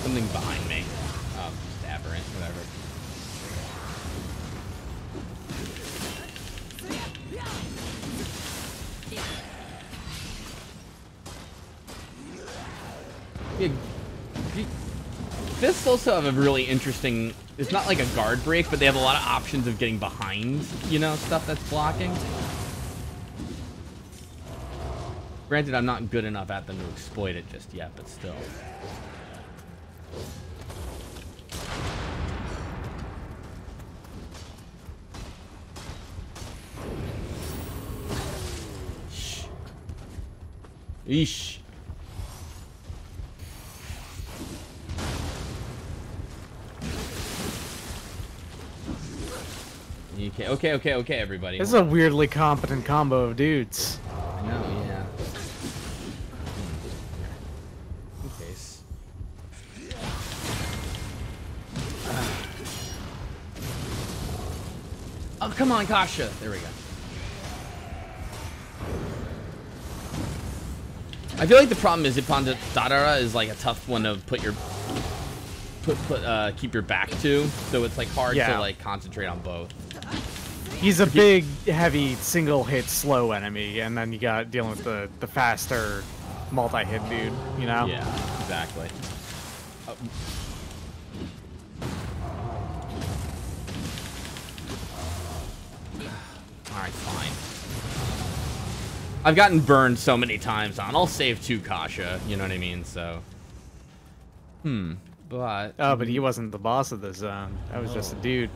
Something behind me. Just aberrant, whatever. Yeah, Fists also have a really interesting... It's not like a guard break, but they have a lot of options of getting behind, you know, stuff that's blocking. Granted, I'm not good enough at them to exploit it just yet, but still. Eesh. Okay, everybody. This is a weirdly competent combo of dudes. I know, yeah. In case. Oh, come on, Kasha. There we go. I feel like the problem is Ippon Dadara is like a tough one to keep your back to, so it's like hard to like concentrate on both. He's a big, heavy, single-hit, slow enemy, and then you got dealing with the faster, multi-hit dude. You know? Yeah, exactly. All right, fine. I've gotten burned so many times on. I'll save 2 Kasha, you know what I mean? So, but... Oh, but he wasn't the boss of the zone. That was just a dude.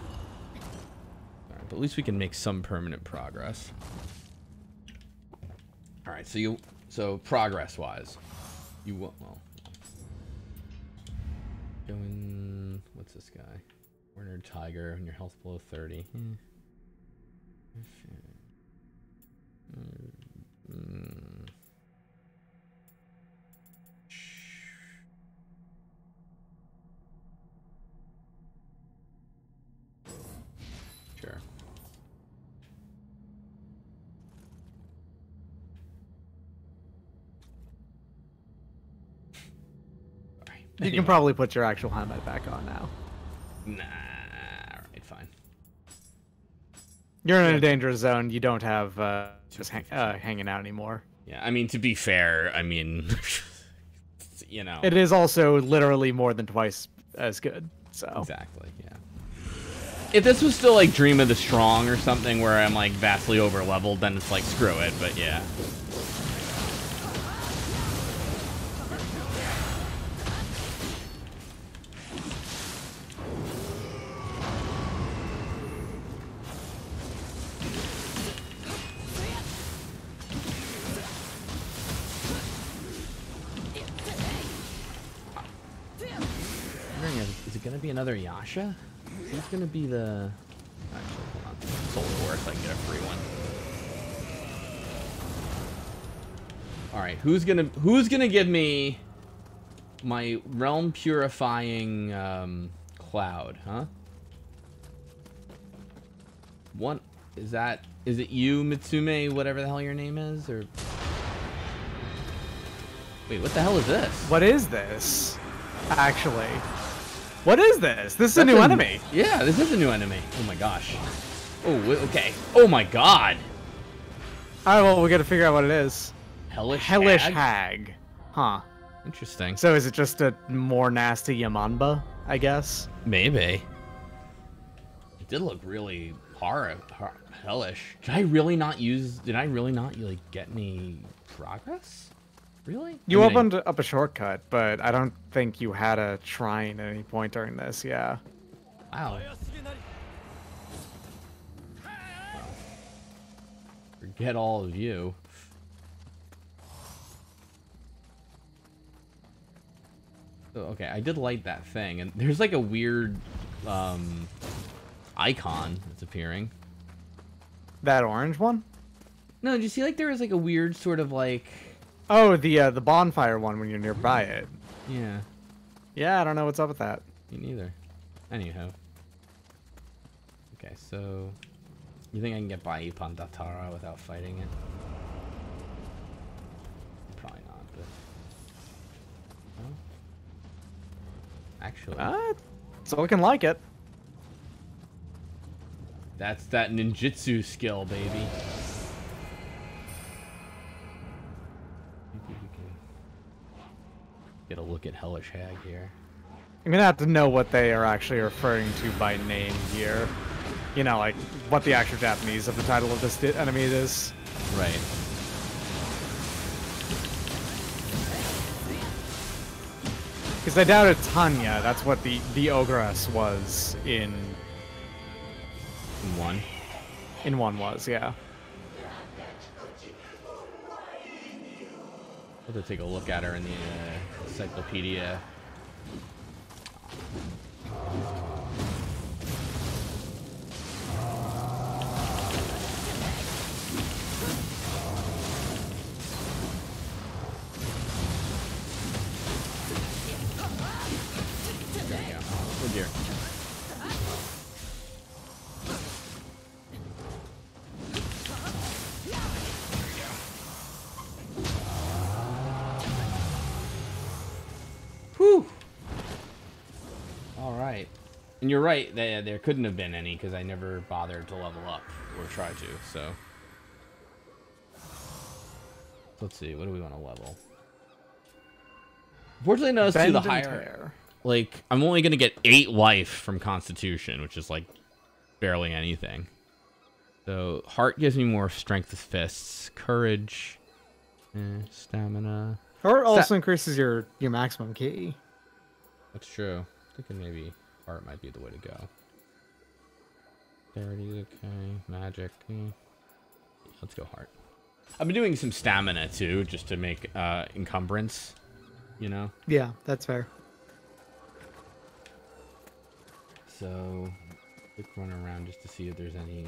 Alright, but at least we can make some permanent progress. Alright, so progress-wise, you will... Well, going... What's this guy? Warner Tiger, when your health below 30. Sure. You can probably put your actual helmet back on now. Nah, alright, fine. You're in a dangerous zone. You don't have just hanging out anymore. Yeah, I mean, to be fair, I mean, you know. It is also literally more than twice as good, so. Exactly, yeah. If this was still like Dream of the Strong or something where I'm like vastly over leveled, then it's like screw it, but yeah. Is it gonna be another Yasha? Who's gonna be the... Actually, hold on. Soul War so I can get a free one. Alright, who's gonna give me my realm purifying cloud, huh? One is it you, Mitsume, whatever the hell your name is, or wait, what the hell is this? What is this? Actually. What is this? This is a new enemy. Yeah, this is a new enemy. Oh my gosh. Oh, okay. Oh my god. Alright, well, we gotta figure out what it is. Hellish Hag. Huh. Interesting. So is it just a more nasty Yamanba, I guess? Maybe. It did look really hellish. Did I really not like get any progress? Really? You opened up a shortcut, but I don't think you had a shrine at any point during this, yeah. Wow. Forget all of you. So, okay, I did light that thing, and there's like a weird icon that's appearing. That orange one? No, did you see like there was like a weird sort of like... Oh, the bonfire one when you're nearby it. Yeah. Yeah, I don't know what's up with that. Me neither. Anyhow. Okay, so... You think I can get by Ipandatara without fighting it? Probably not, but... No? Actually... It's looking like it. That's that ninjutsu skill, baby. Get a look at Hellish Hag here. I'm gonna have to know what they are actually referring to by name here. You know, like, what the actual Japanese of the title of this enemy is. Right. Because I doubt it's Tanya. That's what the Ogress was in... In 1? In 1 was, yeah. I'll have to take a look at her in the encyclopedia. There we go. Oh dear. Whew. All right. And you're right, there couldn't have been any because I never bothered to level up or try to, so. Let's see, what do we want to level? Fortunately, notice too, the higher, like, I'm only going to get 8 life from Constitution, which is, like, barely anything. So, Heart gives me more Strength of Fists, Courage, Stamina. Or also increases your maximum key. That's true. Thinking maybe Heart might be the way to go. Dexterity, okay. Magic. Let's go Heart. I've been doing some stamina too, just to make encumbrance. You know. Yeah, that's fair. So, quick run around just to see if there's any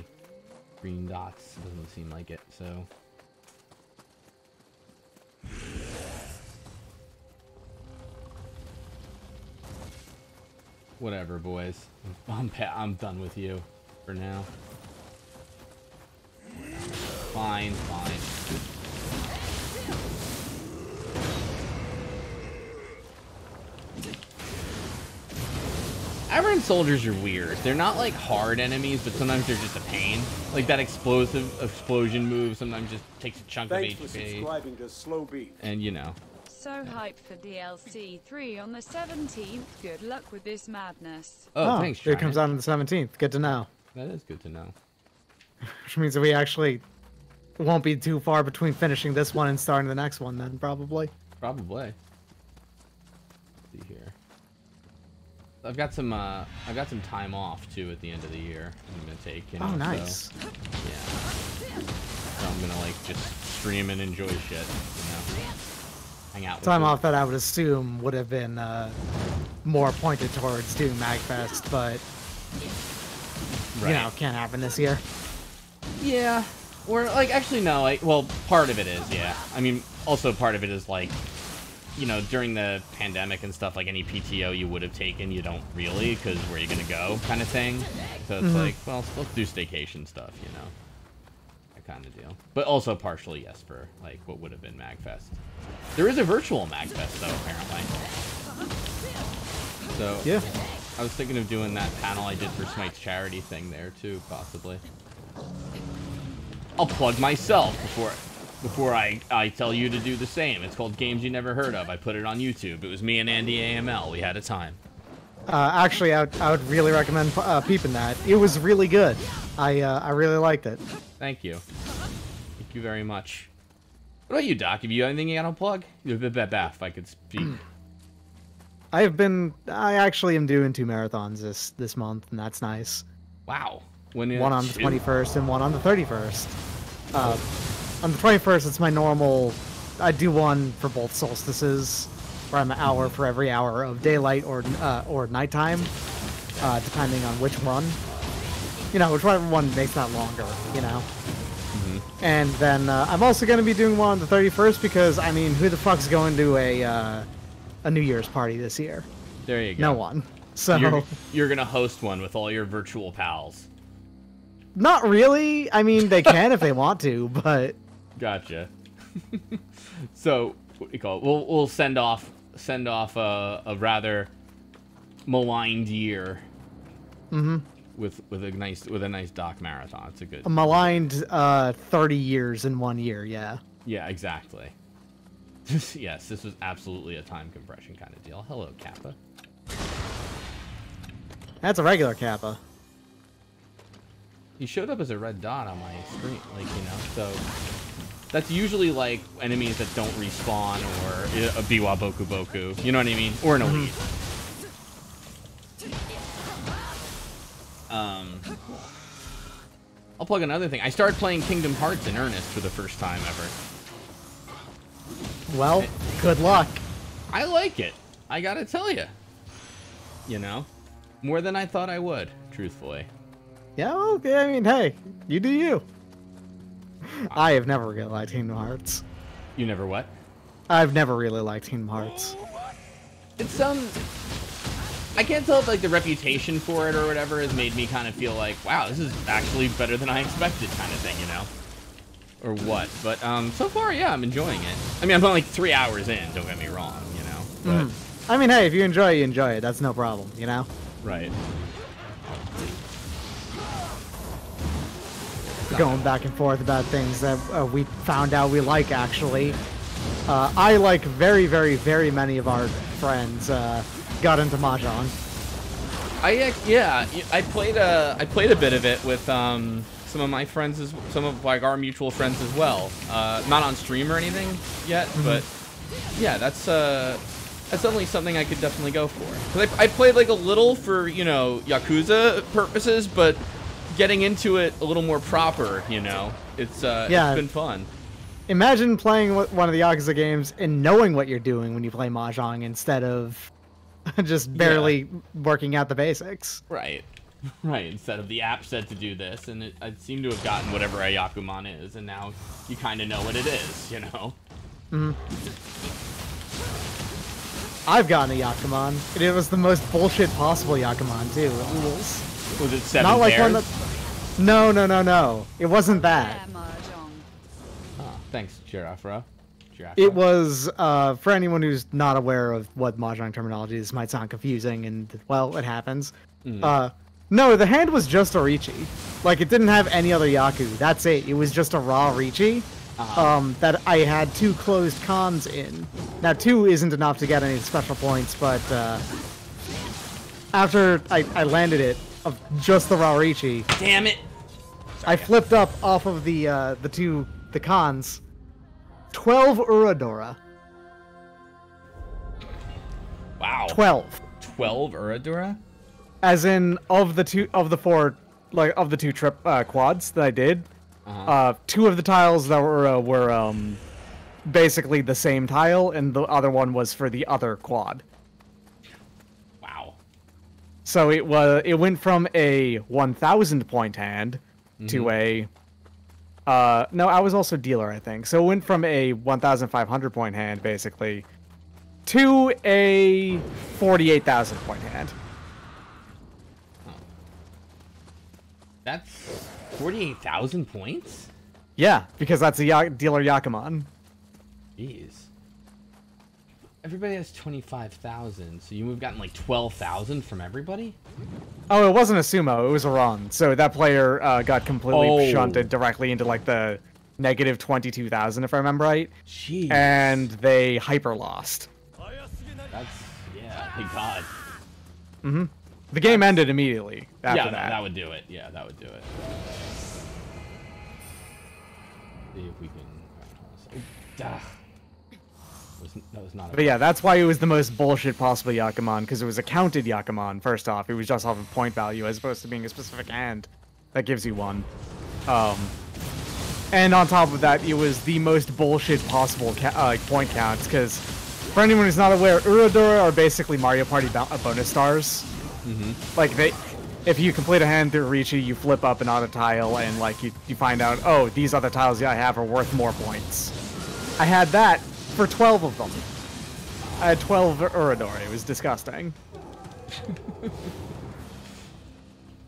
green dots. Doesn't seem like it. So. Whatever, boys. I'm done with you for now. Fine, fine. Iron soldiers are weird. They're not like hard enemies, but sometimes they're just a pain. Like that explosion move sometimes just takes a chunk of HP. For subscribing to Slow Beat. And you know. So hyped for DLC 3 on the 17th. Good luck with this madness. Oh, thanks, it comes out on the 17th. Good to know. That is good to know. Which means that we actually won't be too far between finishing this one and starting the next one then, probably. Probably. Let's see here. I've got some time off too at the end of the year. I'm gonna take. You know, oh, nice. So, yeah. So I'm gonna like just stream and enjoy shit. You know. Hang out. Time off that I would assume would have been more pointed towards doing MagFest, but you know, can't happen this year. Yeah. Or like actually no. Like well, part of it is yeah. I mean, also part of it is like. You know, during the pandemic and stuff, like any PTO you would have taken, you don't really, because where are you going to go kind of thing. So it's like, well, let's do staycation stuff, you know, that kind of deal. But also partially, yes, for like what would have been MagFest. There is a virtual MagFest, though, apparently. So yeah, I was thinking of doing that panel I did for Smite's charity thing there, too, possibly. I'll plug myself before... Before I tell you to do the same. It's called Games You Never Heard Of. I put it on YouTube. It was me and Andy AML. We had a time. Actually, I would really recommend peeping that. It was really good. I really liked it. Thank you. Thank you very much. What about you, Doc? Have you got anything you got to plug? If I could speak. I actually am doing 2 marathons this month, and that's nice. Wow. One on the 21st and one on the 31st. On the 21st, it's my normal. I do one for both solstices, where I'm an hour for every hour of daylight or nighttime, depending on which one. Whichever one makes that longer. Mm-hmm. And then I'm also going to be doing one on the 31st because I mean, who the fuck's going to a New Year's party this year? There you go. No one. So you're gonna host one with all your virtual pals. Not really. I mean, they can if they want to, but. Gotcha. So what do you call it? We'll send off a rather maligned year. Mm-hmm. With a nice Doc marathon. It's a good. A maligned 30 years in 1 year. Yeah. Yeah, exactly. Yes, this was absolutely a time compression kind of deal. Hello, Kappa. That's a regular Kappa. He showed up as a red dot on my screen, so that's usually like enemies that don't respawn or a Biwa Boku Boku, you know what I mean? Or an elite. I'll plug another thing. I started playing Kingdom Hearts in earnest for the first time ever. Well, good luck. I like it. I gotta tell you. More than I thought I would, truthfully. Yeah, well, I mean, hey, you do you. I have never really liked Kingdom Hearts. You never what? I've never really liked Kingdom Hearts. It's I can't tell if like the reputation for it or whatever has made me kind of feel like, wow, this is actually better than I expected, kind of thing, or what. But so far, yeah, I'm enjoying it. I mean, I'm only like 3 hours in. Don't get me wrong, But I mean, hey, if you enjoy it. That's no problem, Right. Going back and forth about things that we found out we like, actually. I, like very, very, very many of our friends, got into Mahjong. I played a bit of it with some of my friends, some of like our mutual friends as well. Not on stream or anything yet, but yeah, that's definitely something I could definitely go for. 'Cause I played like a little for Yakuza purposes, but getting into it a little more proper, it's been fun. Imagine playing one of the Yakuza games and knowing what you're doing when you play Mahjong instead of just barely working out the basics. Right. Instead of the app said to do this, and I seem to have gotten whatever a Yakuman is, and now you kind of know what it is, I've gotten a Yakuman. It was the most bullshit possible Yakuman, too. It rules. Was it 7 Not like pairs? one that... No. It wasn't that. Thanks, Giraffe. It was, for anyone who's not aware of what Mahjong terminology is, might sound confusing, and, well, it happens. No, the hand was just a Richi. Like, it didn't have any other Yaku. That's it. It was just a raw Richi that I had 2 closed cons in. Now, 2 isn't enough to get any special points, but after I landed it, of just the raw Richi... Damn it! I flipped up off of the cons. 12 Uradora. Wow. 12. 12 Uradora? As in, of the 2 trip quads that I did, 2 of the tiles that were basically the same tile, and the other one was for the other quad. Wow. So it went from a 1,000 point hand to a no, I was also dealer, I think. So it went from a 1,500 point hand, basically, to a 48,000 point hand. Oh. That's 48,000 points? Yeah, because that's a dealer Yakuman. Jeez. Everybody has 25,000, so you've gotten like 12,000 from everybody? Oh, it wasn't a sumo, it was a run. So that player got completely shunted directly into like the negative 22,000 if I remember right. Jeez. And they hyper lost. That's thank God. Mm-hmm. The game ended immediately after Yeah, that. that would do it. Yeah, that would do it. See if we can. That was not. But yeah, that's why it was the most bullshit possible Yakuman, because it was a counted Yakuman. First off, it was just off of point value as opposed to being a specific hand that gives you one. And on top of that, it was the most bullshit possible point counts, because for anyone who's not aware, Urodora are basically Mario Party bonus stars. Like if you complete a hand through Riichi, you flip up an auto tile, and like you find out, oh, these other tiles I have are worth more points. I had that for 12 of them. I had 12 Urodora. It was disgusting.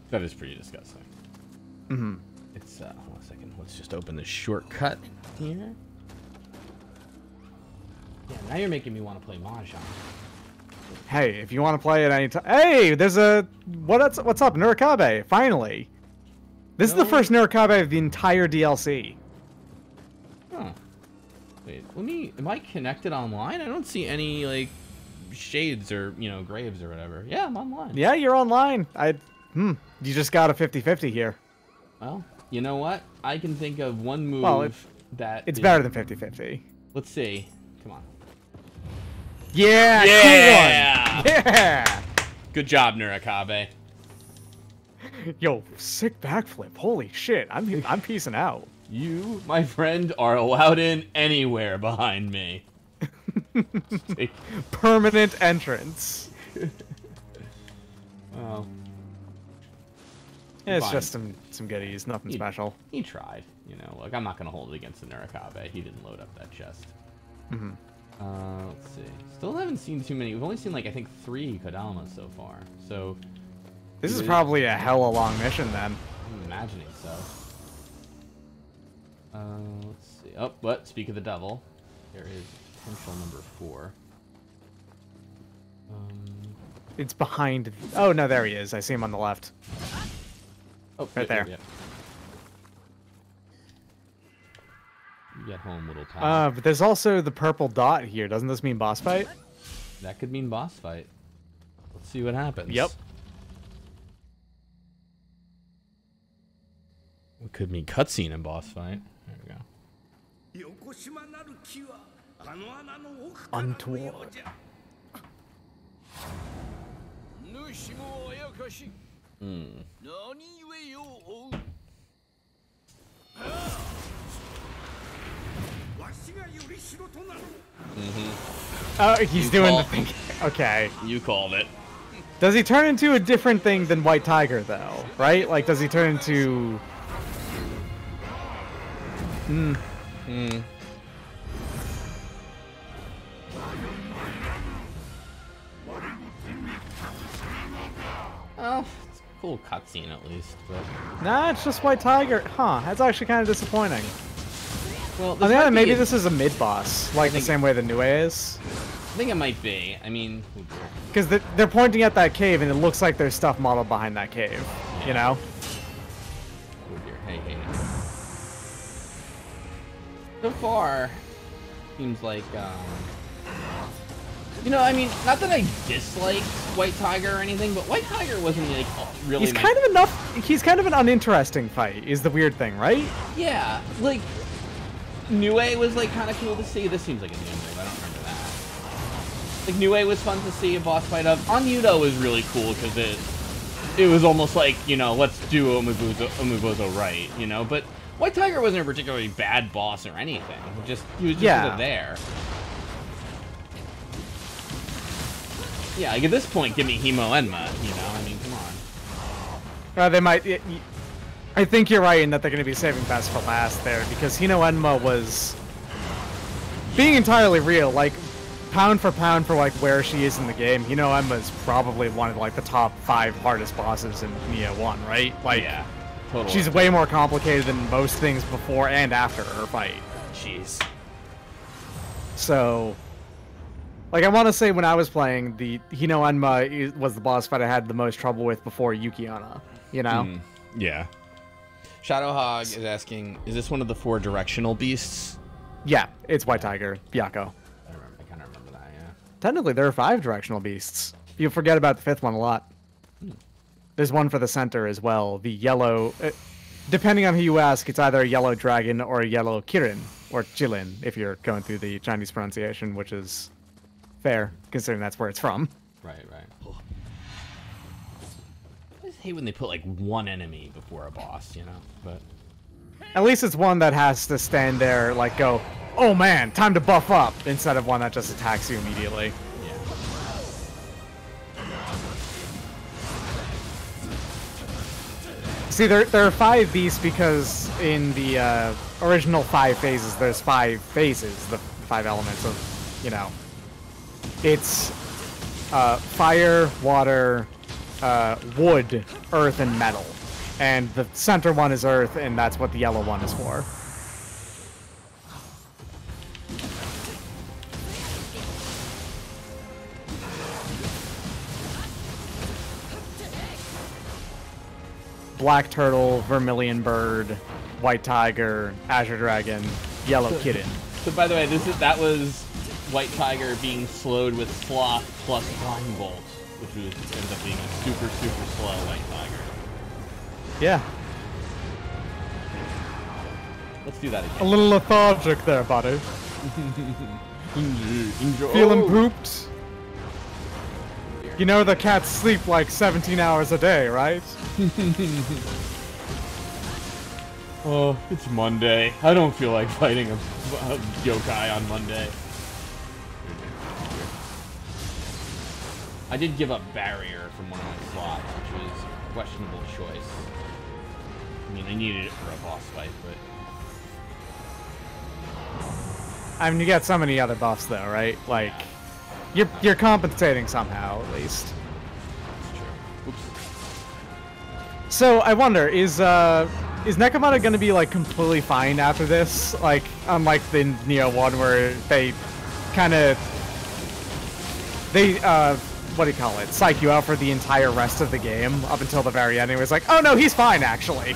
That is pretty disgusting. Mm-hmm. It's hold on a second. Let's just open this shortcut here. Yeah, now you're making me want to play Mahjong. Hey, if you want to play it anytime. Hey, there's a what's up, Nurikabe? Finally, this is the first Nurikabe of the entire DLC. Huh. Wait, let me. Am I connected online? I don't see any like shades or graves or whatever. Yeah, I'm online. Yeah, you're online. You just got a 50-50 here. Well, you know what? I can think of one move it's better than 50-50. Let's see. Come on. Yeah, yeah, cool one. Yeah. Good job, Nurikabe. Yo, sick backflip. Holy shit. I'm peacing out. You, my friend, are allowed in anywhere behind me. Permanent entrance. Well, it's just some goodies, nothing special. He tried, Like I'm not gonna hold it against the Nurikabe. He didn't load up that chest. Mm-hmm. Let's see. Still haven't seen too many. We've only seen like I think 3 Kodamas so far. So this is probably a hella long mission then. I'm imagining so. Let's see. Oh, but speak of the devil, there is potential number 4. It's behind. Oh no, there he is. I see him on the left. Oh, right there. Yep. Get home, little pal. But there's also the purple dot here. Doesn't this mean boss fight? That could mean boss fight. Let's see what happens. Yep. It could mean cutscene and boss fight. There we go. Untoward. Oh, he's doing the thing. Okay. You called it. Does he turn into a different thing than White Tiger, though? Right? Like, does he turn into... Oh, it's a cool cutscene at least. But... Nah, it's just White Tiger. Huh, that's actually kind of disappointing. Well, I mean, maybe this is a mid-boss, like the same way the Nioh is. I think it might be. I mean... Because they're pointing at that cave, and it looks like there's stuff modeled behind that cave, you know? Oh dear. Hey. So far, seems like, I mean, not that I dislike White Tiger or anything, but White Tiger wasn't, like, really He's kind of an uninteresting fight, is the weird thing, right? Yeah, like, Nioh was, like, kind of cool to see. This seems like a new move. I don't remember that. Like, Nioh was fun to see a boss fight of. Nioh was really cool because it was almost like, let's do Umubozo right, But White Tiger wasn't a particularly bad boss or anything. He was just sort of there. Yeah, like at this point, give me Himo Enma, I mean, come on. They might... I think you're right in that they're going to be saving best for last there, because Hino Enma was... Being entirely real, like, pound for pound for, like, where she is in the game, Hino Enma is probably one of, like, the top 5 hardest bosses in Nioh 1, right? Like, yeah, totally. She's way more complicated than most things before and after her fight. Jeez. So... Like, I want to say when I was playing, the Hino Enma was the boss fight I had the most trouble with before Yukiana, Yeah. Shadowhog is asking, is this one of the 4 directional beasts? Yeah, it's White Tiger, Byakko. I kind of remember that, yeah. Technically, there are 5 directional beasts. You forget about the 5th one a lot. There's one for the center as well. The yellow... depending on who you ask, it's either a yellow dragon or a yellow Kirin, or Jilin, if you're going through the Chinese pronunciation, which is fair, considering that's where it's from. Right. I just hate when they put, like, one enemy before a boss, you know? But At least it's one that has to stand there, like, go, oh man, time to buff up, instead of one that just attacks you immediately. yeah. See, there are 5 beasts because in the original 5 phases, there's 5 phases, the 5 elements of, you know, it's fire, water, wood, earth, and metal. And the center one is earth, and that's what the yellow one is for. Black turtle, vermilion bird, white tiger, azure dragon, yellow kitten. So by the way, that was White Tiger being slowed with Sloth plus Vine Bolt, which ends up being a super slow White Tiger. Yeah. Let's do that again. A little lethargic there, buddy. Feeling pooped? You know the cats sleep like 17 hours a day, right? Oh, it's Monday. I don't feel like fighting a yokai on Monday. I did give up barrier from one of my slots, which was a questionable choice. I mean, I needed it for a boss fight, but... I mean, you got so many other buffs though, right? Like, you're compensating somehow, at least. That's true. Oops. So, I wonder, is Nekomata gonna be, like, completely fine after this? Like, unlike the Nioh one, where they kinda... what do you call it? Psych you out for the entire rest of the game, up until the very end. It was like, oh no, he's fine, actually.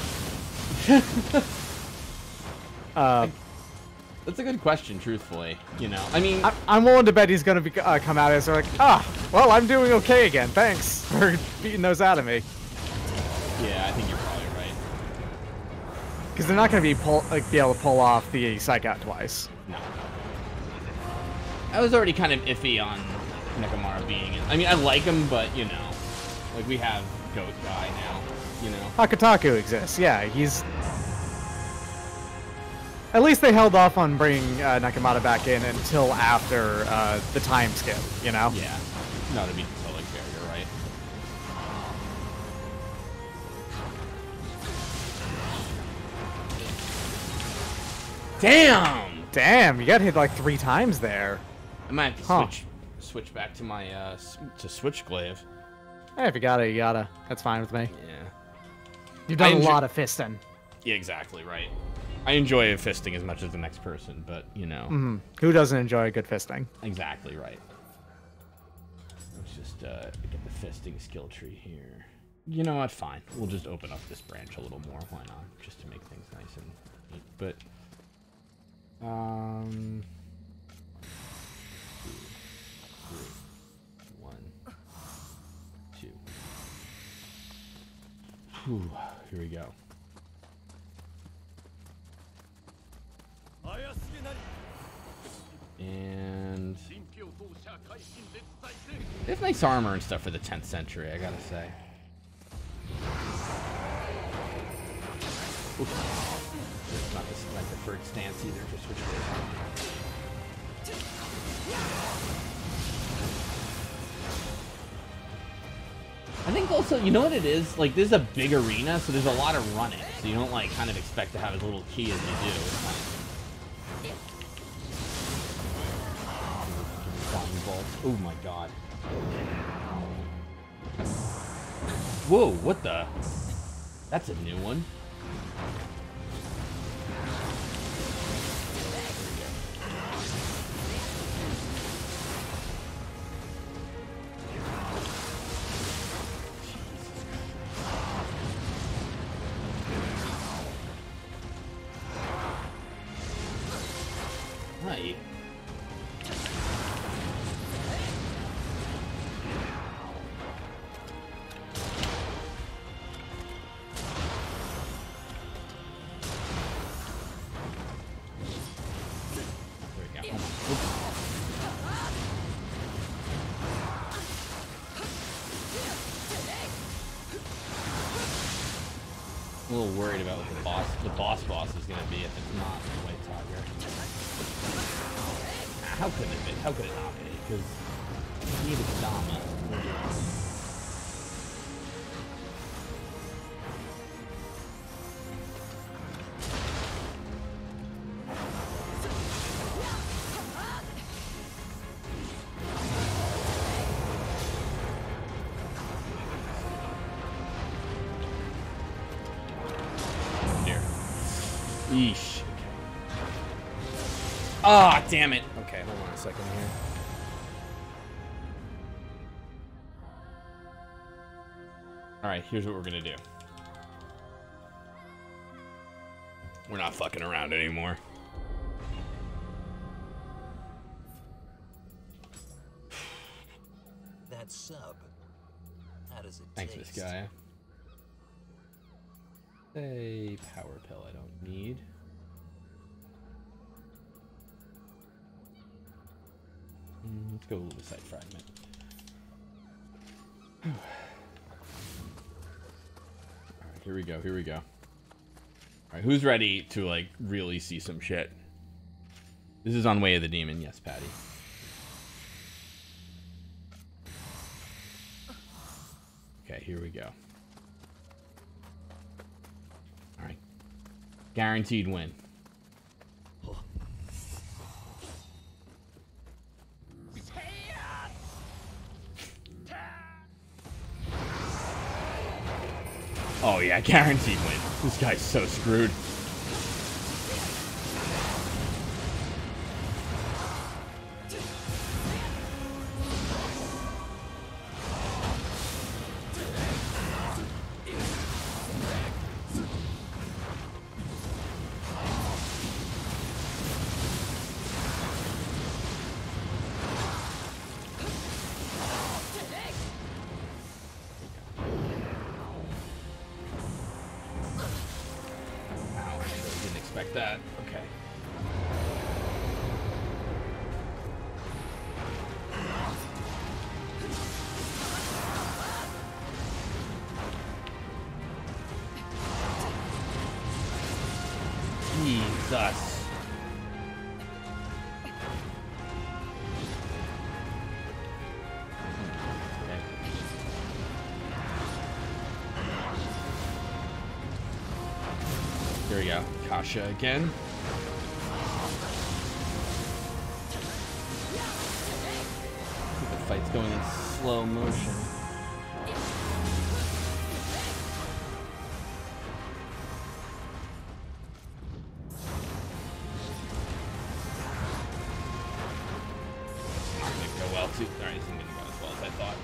That's a good question, truthfully. You know, I mean... I'm willing to bet he's gonna be, come out as like, well, I'm doing okay again. Thanks for beating those out of me. Yeah, I think you're probably right. Because they're not gonna be able to pull off the psych out twice. No. I was already kind of iffy on Nekomata being in. I mean, I like him, but, you know, like, we have Goat Guy now, you know? Hakataku exists, yeah, he's... At least they held off on bringing Nekomata back in until after the time skip, you know? Yeah. No, to be totally fair, you're right. Damn! Damn, you got hit like 3 times there. I might have to switch back to my, to Switchglaive. Hey, if you gotta, you gotta. That's fine with me. Yeah. You've done a lot of fisting. Yeah, exactly, right. I enjoy fisting as much as the next person, but, you know. Mm-hmm. Who doesn't enjoy a good fisting? Exactly, right. Let's just get the fisting skill tree here. You know what? Fine. We'll just open up this branch a little more. Why not? Just to make things nice and neat. But, 2, 3, 1, 2. Whew, here we go. And they have nice armor and stuff for the 10th century, I gotta say. Oops. It's not my preferred stance either for Switchblade. I think also, you know what it is? Like, this is a big arena, so there's a lot of running. So you don't, like, kind of expect to have as little key as you do. Oh my god. Whoa, what the? That's a new one. Night. There we go. Oops. I'm a little worried about what the boss is gonna be if it's not the White Tiger. How could it be? How could it not be? Because he needed Dama. Yeesh. Ah, oh, damn it. Okay, hold on a second here. Alright, here's what we're gonna do. We're not fucking around anymore. That sub. How does it Thanks, taste? this guy. A power pill I don't need. Let's go with the side fragment. Alright, here we go, here we go. Alright, who's ready to, like, really see some shit? This is on Way of the Demon, yes, Patty. Okay, here we go. Alright. Guaranteed win. Oh yeah, guaranteed win. This guy's so screwed. That. Okay. Jesus. Okay. There we go. Kasha again. The fight's going in slow motion. Not gonna go well too. Alright, this isn't gonna go as well as I thought.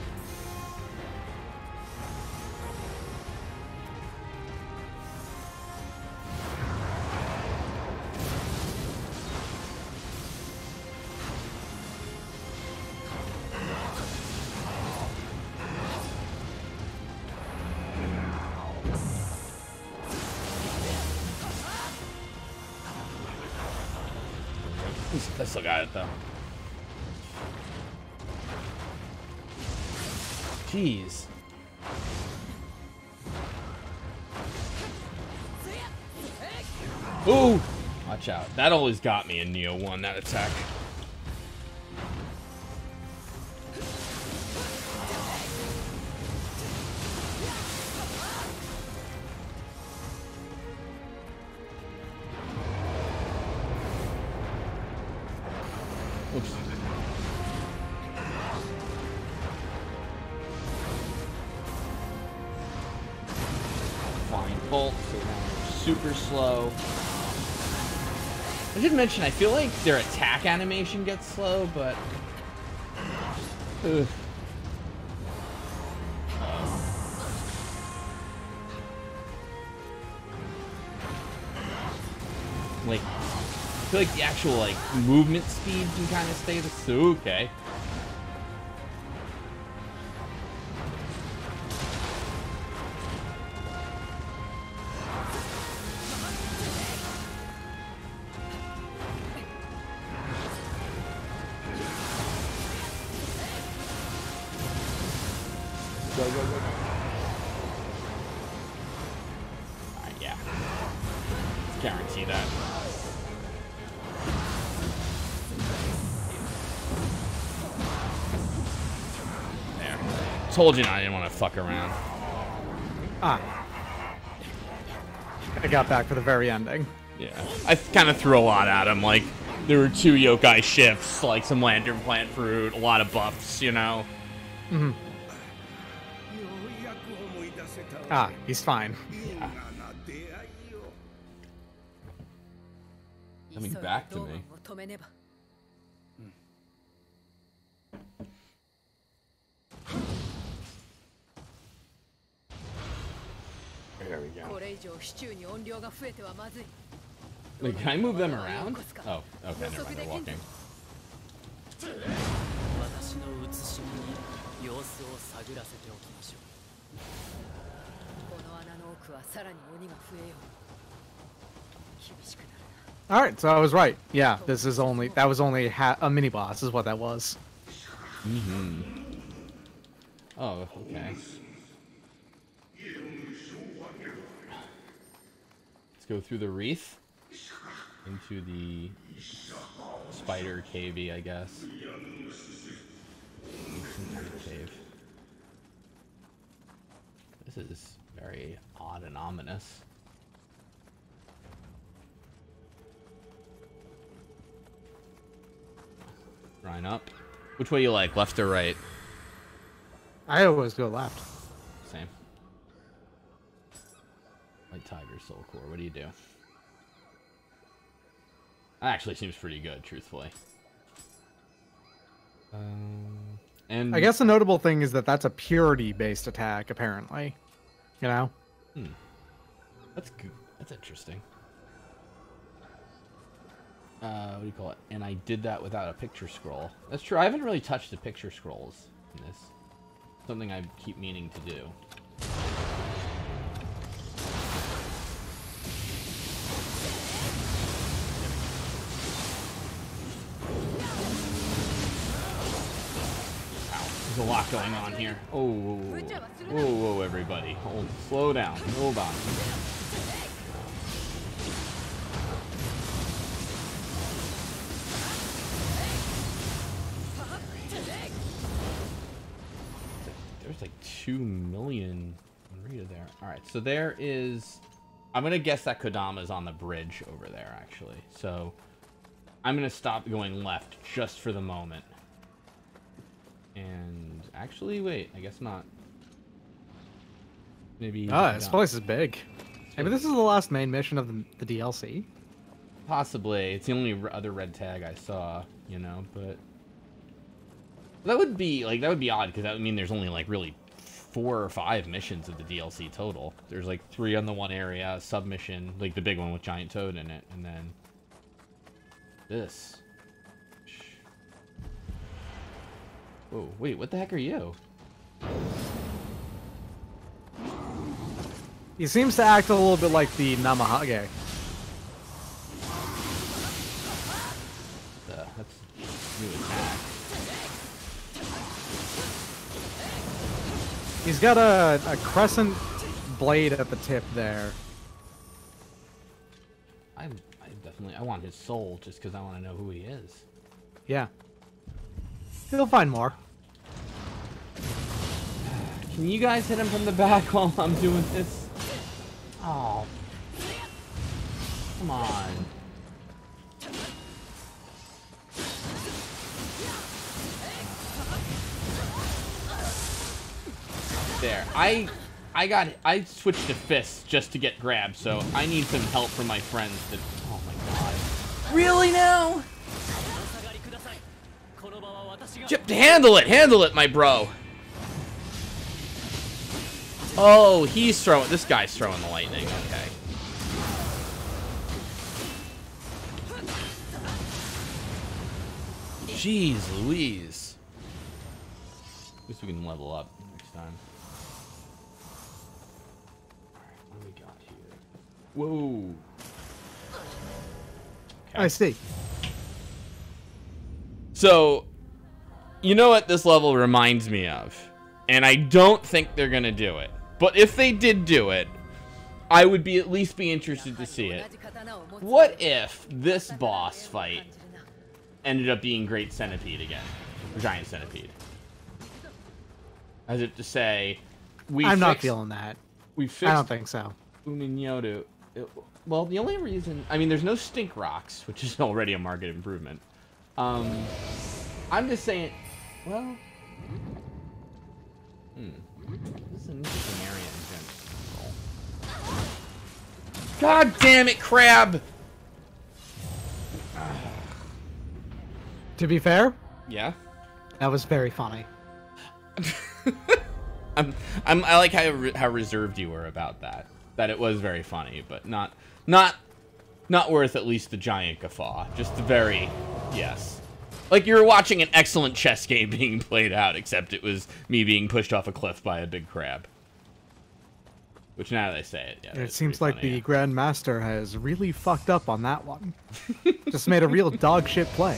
I still got it though. Jeez. Ooh! Watch out. That always got me in Nioh 1, that attack. Oops. Flying bolt, so now we're super slow. I should mention, I feel like their attack animation gets slow, but... Ugh. Like, feel like the actual like movement speed can kind of stay the same. Okay. Go, go, go. Alright, yeah. Guarantee that. There. Told you I didn't want to fuck around. Ah. I got back for the very ending. Yeah. I kind of threw a lot at him. Like, there were 2 yokai shifts, like some lantern plant fruit, a lot of buffs, you know? Mm-hmm. Ah, he's fine. Yeah. Coming back to me. There we go. Wait, can I move them around? Oh, okay, never mind, they're walking. All right, so I was right. Yeah, this is only that was only a mini boss, is what that was. Mm-hmm. Oh, okay. Let's go through the wreath into the spider cavey, I guess. Some kind of cave. This is very odd and ominous. Line up. Which way you like, left or right? I always go left. Same. White Tiger, Soul Core, what do you do? That actually seems pretty good, truthfully. And I guess the notable thing is that that's a purity-based attack, apparently. You know? That's good. That's interesting. What do you call it? And I did that without a picture scroll. That's true. I haven't really touched the picture scrolls in this. Something I keep meaning to do. There's a lot going on here. Oh, whoa, whoa, everybody. Hold, slow down. Hold on. There's like 2 million Rita there. All right, so there is... I'm going to guess that Kodama's on the bridge over there, actually. So I'm going to stop going left just for the moment. And actually, wait, I guess not. Maybe... Ah, this place is big. Maybe this is the last main mission of the DLC? Possibly. It's the only other red tag I saw, you know, but... That would be, like, that would be odd, because that would mean there's only, like, really 4 or 5 missions of the DLC total. There's, like, 3 on the one area, a submission, like the big one with Giant Toad in it, and then... this. Whoa, wait, what the heck are you? He seems to act a little bit like the Namahage. That's new attack. He's got a crescent blade at the tip there. I definitely, I want his soul just because I want to know who he is. Yeah. He'll find more. Can you guys hit him from the back while I'm doing this? Oh. Come on. There. I switched to fists just to get grabbed, so I need some help from my friends that... Oh my god. Really now? Chip, handle it, my bro. Oh, he's throwing, this guy's throwing the lightning, okay. Jeez Louise. At least we can level up next time. Alright, what do we got here? Whoa. Okay. I see. So, you know what this level reminds me of? And I don't think they're gonna do it. But if they did do it, I would at least be interested to see it. What if this boss fight ended up being Great Centipede again? Or Giant Centipede. As if to say, I'm not feeling that. We fixed I don't think so. Nioh. Well, the only reason... I mean, there's no stink rocks, which is already a market improvement. I'm just saying... Well... This is an interesting area in general. God damn it, crab! To be fair, Yeah? that was very funny. I like how reserved you were about that. That it was very funny, but not worth at least the giant guffaw. Just the very... Yes. Like you were watching an excellent chess game being played out, except it was me being pushed off a cliff by a big crab. Which now that I say it, yeah. It seems like the Grandmaster has really fucked up on that one. Just made a real dog shit play.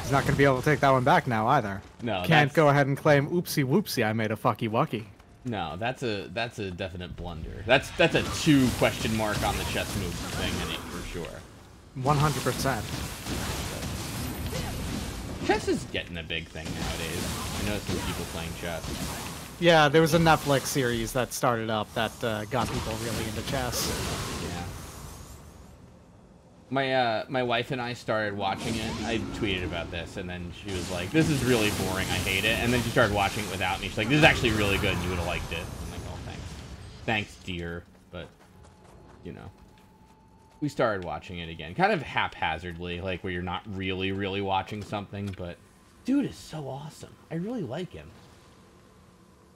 He's not going to be able to take that one back now either. No, Can't go ahead and claim, oopsie whoopsie, I made a fucky wucky. No, that's a definite blunder. That's a 2 question mark on the chess move thing, I think, for sure. 100%. Chess is getting a big thing nowadays. I know some people playing chess. Yeah, there was a Netflix series that started up that got people really into chess. Yeah. My wife and I started watching it. I tweeted about this, and then she was like, "This is really boring. I hate it." And then she started watching it without me. She's like, "This is actually really good, and you would have liked it." I'm like, "Oh, thanks, thanks, dear." But you know, we started watching it again, kind of haphazardly, like where you're not really watching something. But dude is so awesome. I really like him.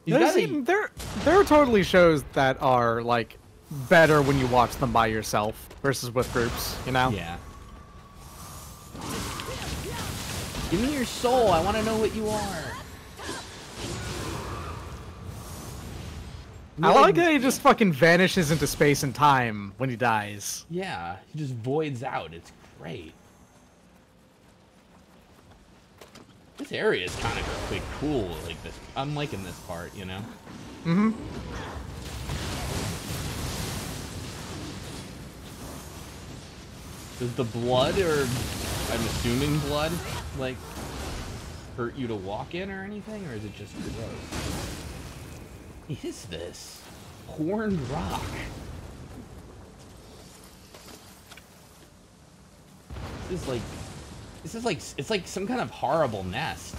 There are totally shows that are like better when you watch them by yourself versus with groups, you know? Yeah. Give me your soul. I want to know what you are. I like that he just fucking vanishes into space and time when he dies. Yeah, he just voids out. It's great. This area is kind of like cool, like this. I'm liking this part, you know. Mm-hmm. Does the blood, or I'm assuming blood, like hurt you to walk in or anything, or is it just gross? What is this? Horned rock. This is like it's like some kind of horrible nest.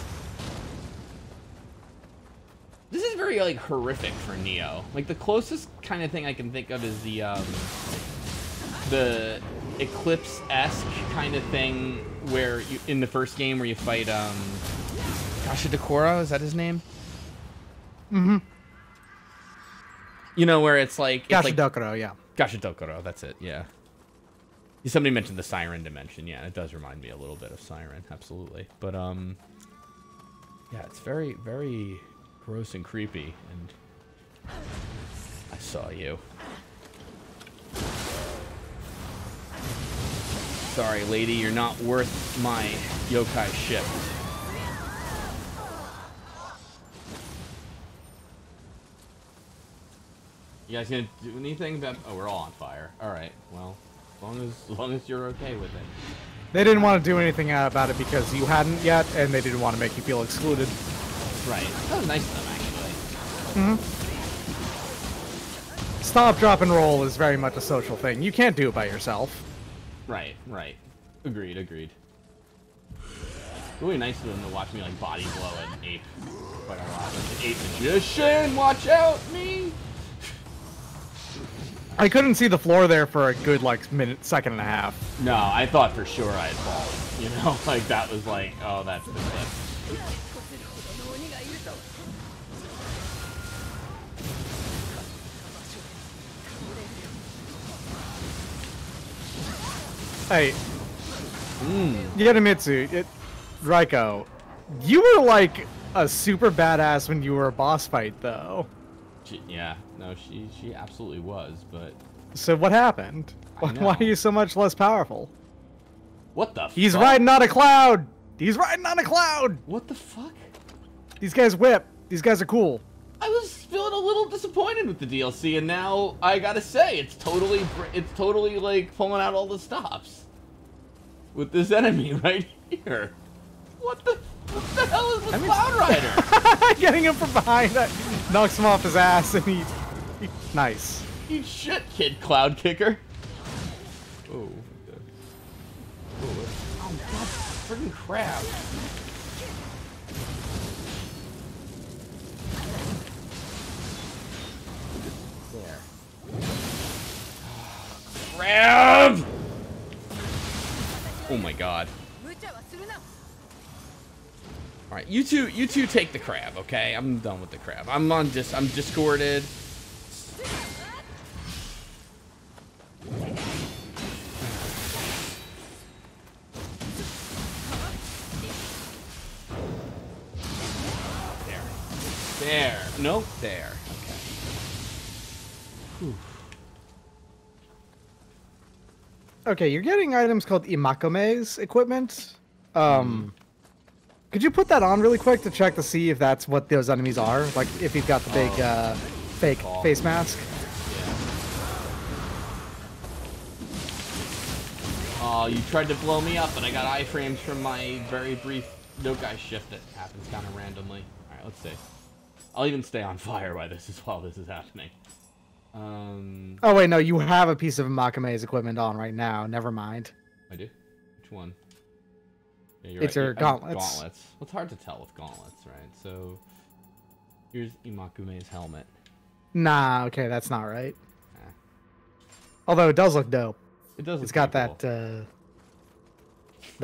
This is very like horrific for Nioh. Like the closest kind of thing I can think of is the Eclipse-esque kind of thing where you in the first game where you fight Gashadokoro, is that his name? Mm-hmm. You know where it's like Gashadokoro, yeah. Gashadokoro, that's it, yeah. Somebody mentioned the Siren dimension. Yeah, it does remind me a little bit of Siren, absolutely. But yeah, it's very, very gross and creepy. And I saw you. Sorry, lady, you're not worth my yokai ship. You guys gonna do anything about? Oh, we're all on fire. All right, well. As long as you're okay with it. They didn't want to do anything about it because you hadn't yet, and they didn't want to make you feel excluded. Right. That was nice of them, actually. Mm-hmm. Stop, drop, and roll is very much a social thing. You can't do it by yourself. Right, right. Agreed, agreed. Really nice of them to watch me, like, body blow an ape quite a lot. Like, an ape magician! Watch out, me! I couldn't see the floor there for a good, like, second and a half. No, I thought for sure I'd fall. You know, like, that was like, oh, that's the clip. Hey, Yadamitsu, Raiko, you were like a super badass when you were a boss fight, though. Yeah, no, she absolutely was, but... So what happened? I know. Why are you so much less powerful? What the He's fuck? riding on a cloud! He's riding on a cloud! What the fuck? These guys whip. These guys are cool. I was feeling a little disappointed with the DLC, and now I gotta say, it's totally like pulling out all the stops. With this enemy right here. What the hell is this Cloud Rider? Getting him from behind, that knocks him off his ass, and he nice. Eat shit, kid Cloud Kicker. Oh, okay. Oh god, friggin' crap. There. Crab! Oh my god. Alright, you two take the crab, okay? I'm done with the crab. I'm discorded. There. Nope, there. Okay. Whew. Okay, you're getting items called Imakume's equipment. Could you put that on really quick to check to see if that's what those enemies are? Like, if you've got the big, fake face mask? Yeah. Oh, you tried to blow me up, but I got iframes from my very brief no-guy shift that happens kind of randomly. Alright, let's see. I'll even stay on fire while this is happening. Oh, wait, no, you have a piece of Imakume's equipment on right now. Never mind. I do? Which one? Yeah, you're It's right. your gauntlets. Gauntlets. Well, it's hard to tell with gauntlets, right? So, here's Imakume's helmet. Nah, okay, that's not right. Eh. Although it does look dope. It does. It's got that, the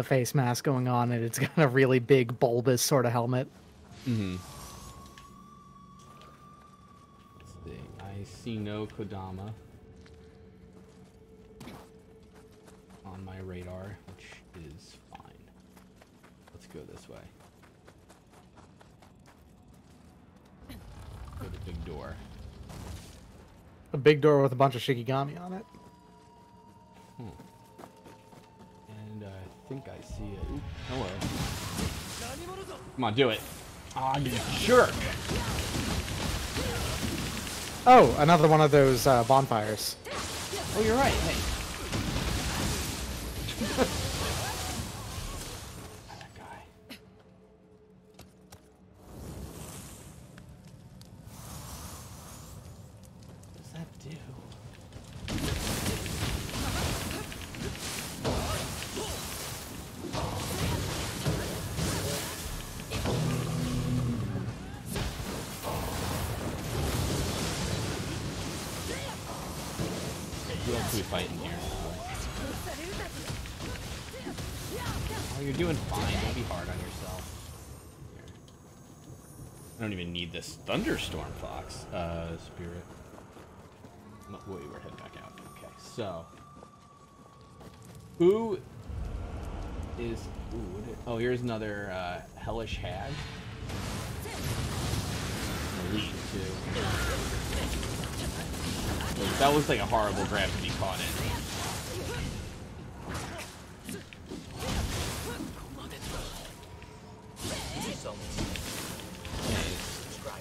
face mask going on, and it's got a really big, bulbous sort of helmet. Mm-hmm. Let's see. I see no Kodama on my radar, which is fine. Let's go this way. Go to the big door. A big door with a bunch of Shikigami on it. And I think I see it. Ooh, hello. Come on, do it. Ah, you jerk. Oh, another one of those bonfires. Oh, you're right. Hey. That guy. What does that do? Who else do we fight in here? Oh, you're doing fine. Don't be hard on yourself. Here. I don't even need this thunderstorm fox. Spirit. No, wait, we're heading back out. Okay, so who is? Oh, here's another hellish hag. Elite too. That looks like a horrible grab to be caught in.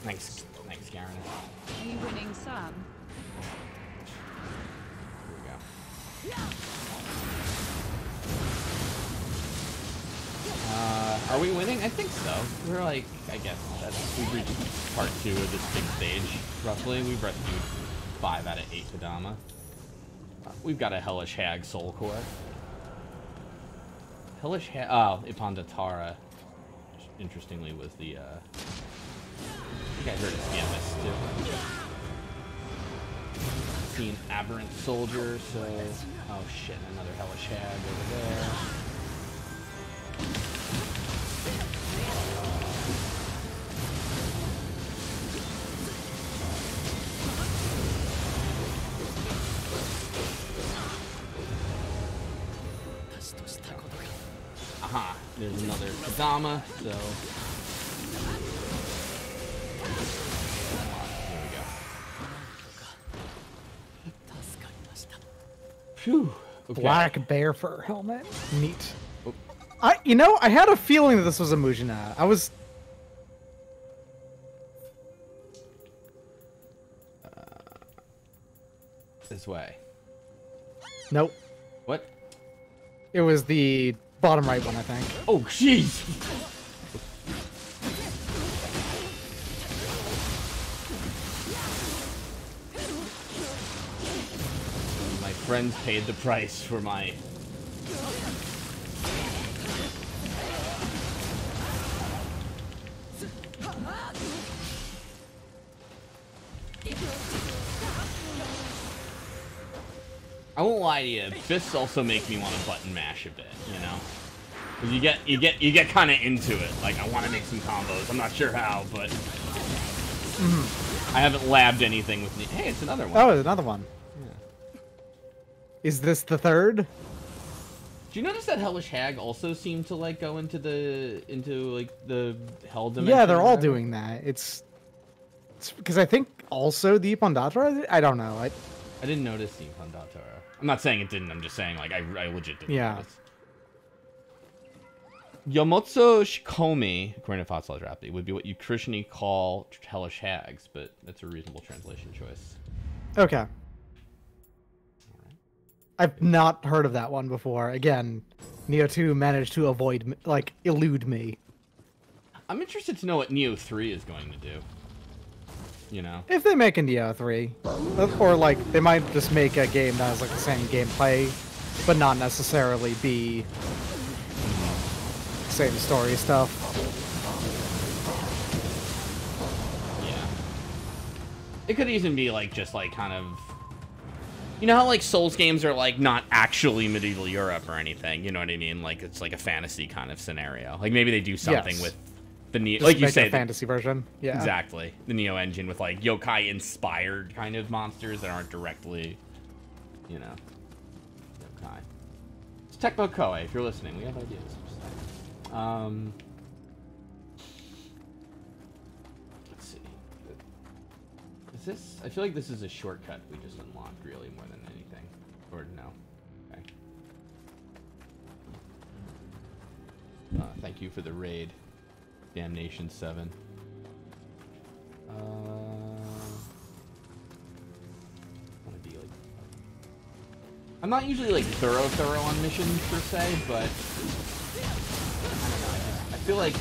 Thanks, Garen. Are you winning some? Here we go. Are we winning? I think so. We're like, I guess, we've reached part 2 of this big stage, roughly. We've rescued 5 out of 8 Kodama. We've got a Hellish Hag Soul Core. Hellish Hag, Ipandatara, interestingly, was the, I think I heard it scan this, too. See an Aberrant Soldier, so, oh shit, another Hellish Hag over there. There's another Kadama, so... There we go. Phew. Okay. Black bear fur helmet. Neat. I had a feeling that this was a Mujina. I was... This way. Nope. What? It was the bottom right one, I think. Oh, jeez! My friends paid the price for my... I won't lie to you, fists also make me want to button mash a bit, you know? 'Cause you get kind of into it. Like, I want to make some combos. I'm not sure how, but I haven't labbed anything with me. Hey, it's another one. Oh, another one. Yeah. Is this the third? Do you notice that Hellish Hag also seemed to like go into the hell dimension? Yeah, they're all doing that. It's because I think also the Ippon-Datora. I don't know. I didn't notice the Ippon-Datora. I'm not saying it didn't. I'm just saying like I legit didn't notice. Yomotsu Shikomi, according to Fossil's Rapidly, would be what you traditionally call Hellish Hags, but that's a reasonable translation choice. Okay. I've not heard of that one before. Again, Nioh 2 managed to elude me. I'm interested to know what Nioh 3 is going to do. You know? If they make a Nioh 3, or like they might just make a game that has like the same gameplay, but not necessarily be same story stuff. Yeah. It could even be like just like kind of, you know how like Souls games are like not actually medieval Europe or anything. You know what I mean? Like it's like a fantasy kind of scenario. Like maybe they do something with the Nioh, like you say, a fantasy version. Yeah, exactly. The Nioh engine with like yokai inspired kind of monsters that aren't directly, you know, yokai. It's Tecmo Koei. If you're listening, we have ideas. Let's see. Is this? I feel like this is a shortcut we just unlocked, really, more than anything. Or no? Okay. Thank you for the raid. Damnation 7. Wanna be like... I'm not usually like thorough on missions per se, but I don't know. I feel like I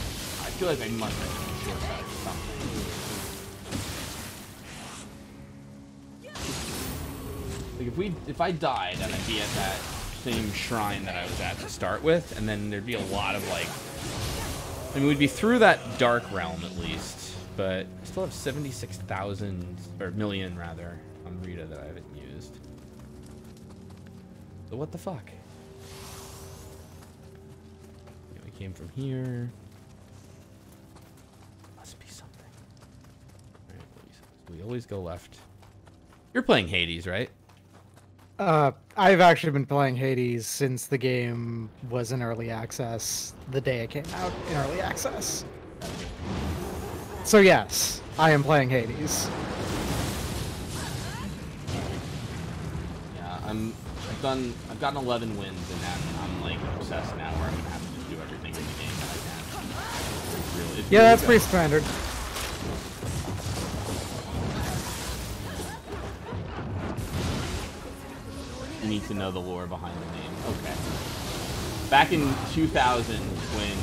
must have a shortcut or something. Like if I died and I'd be at that same shrine that I was at to start with, and then there'd be a lot of like. I mean, we'd be through that dark realm at least, but I still have 76,000 or million rather on Rita that I haven't used. So what the fuck? Yeah, we came from here. Must be something. All right, so we always go left. You're playing Hades, right? I've actually been playing Hades since the game was in early access, the day it came out in early access. So yes, I am playing Hades. Yeah, I've gotten 11 wins in that, and I'm like obsessed now where I'm gonna have to just do everything in the game that I can. It's really That's good. pretty standard. You need to know the lore behind the name. Okay. Back in 2000, when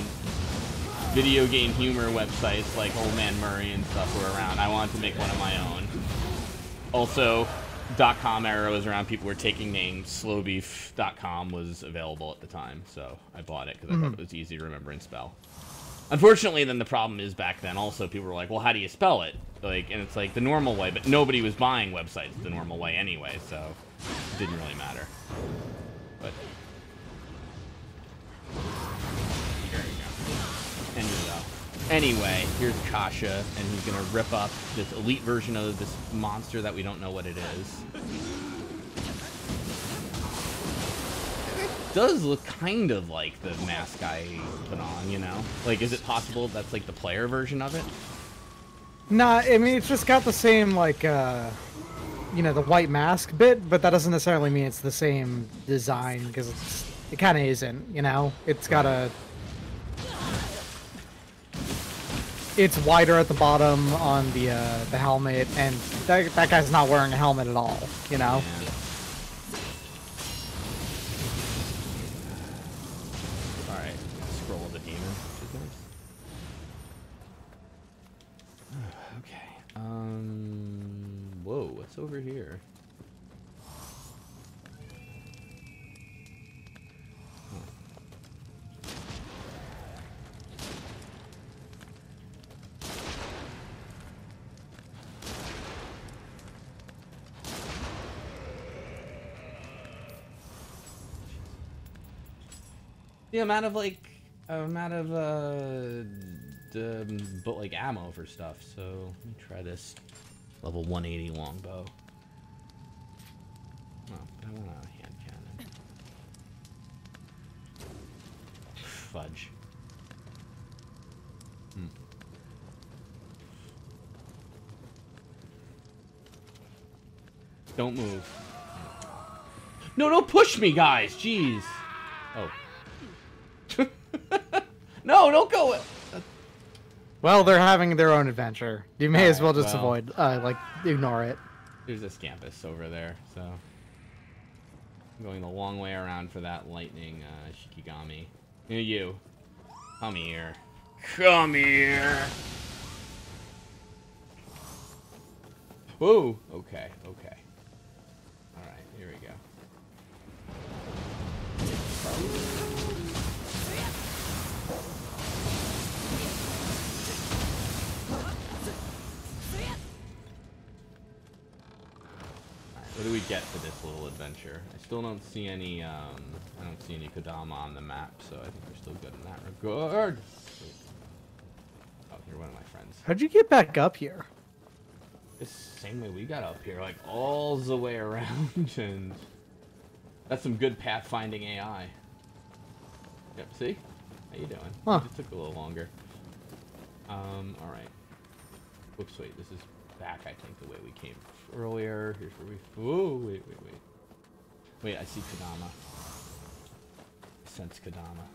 video game humor websites like Old Man Murray and stuff were around, I wanted to make one of my own. Also, .com era was around. People were taking names. Slowbeef.com was available at the time, so I bought it because I thought it was easy to remember and spell. Unfortunately, then the problem is back then also people were like, well, how do you spell it? Like, and it's like the normal way, but nobody was buying websites the normal way anyway, so it didn't really matter. But there you go. Anyway, here's Kasha, and he's gonna rip up this elite version of this monster that we don't know what it is. does look kind of like the mask I put on, you know? Like, is it possible that's like the player version of it? Nah, I mean, it's just got the same, like, you know, the white mask bit, but that doesn't necessarily mean it's the same design, because it kind of isn't, you know? It's got a... It's wider at the bottom on the helmet, and that guy's not wearing a helmet at all, you know? Yeah. Alright, scroll the demon, which is nice. Okay, whoa, what's over here? Yeah, I'm out of but like ammo for stuff. So let me try this level 180 longbow. Oh, I want a hand cannon. Fudge. Don't move. No, don't push me, guys. Jeez. Oh. No, don't go. Well, they're having their own adventure. You may as well just well. avoid, like, ignore it. There's a Scampus over there, so I'm going the long way around for that lightning Shikigami. You, come here. Come here. Whoa. Okay. Okay. All right. Here we go. What do we get for this little adventure? I still don't see any, I don't see any Kodama on the map, so I think we're still good in that regard. Oh, you're one of my friends. How'd you get back up here? This same way we got up here, like all the way around, and that's some good pathfinding AI. Yep, see? How you doing? Huh. It took a little longer. Alright. Whoops, wait, this is back, I think, the way we came earlier. Here's where we... Whoa, wait. Wait, I see Kodama. I sense Kodama.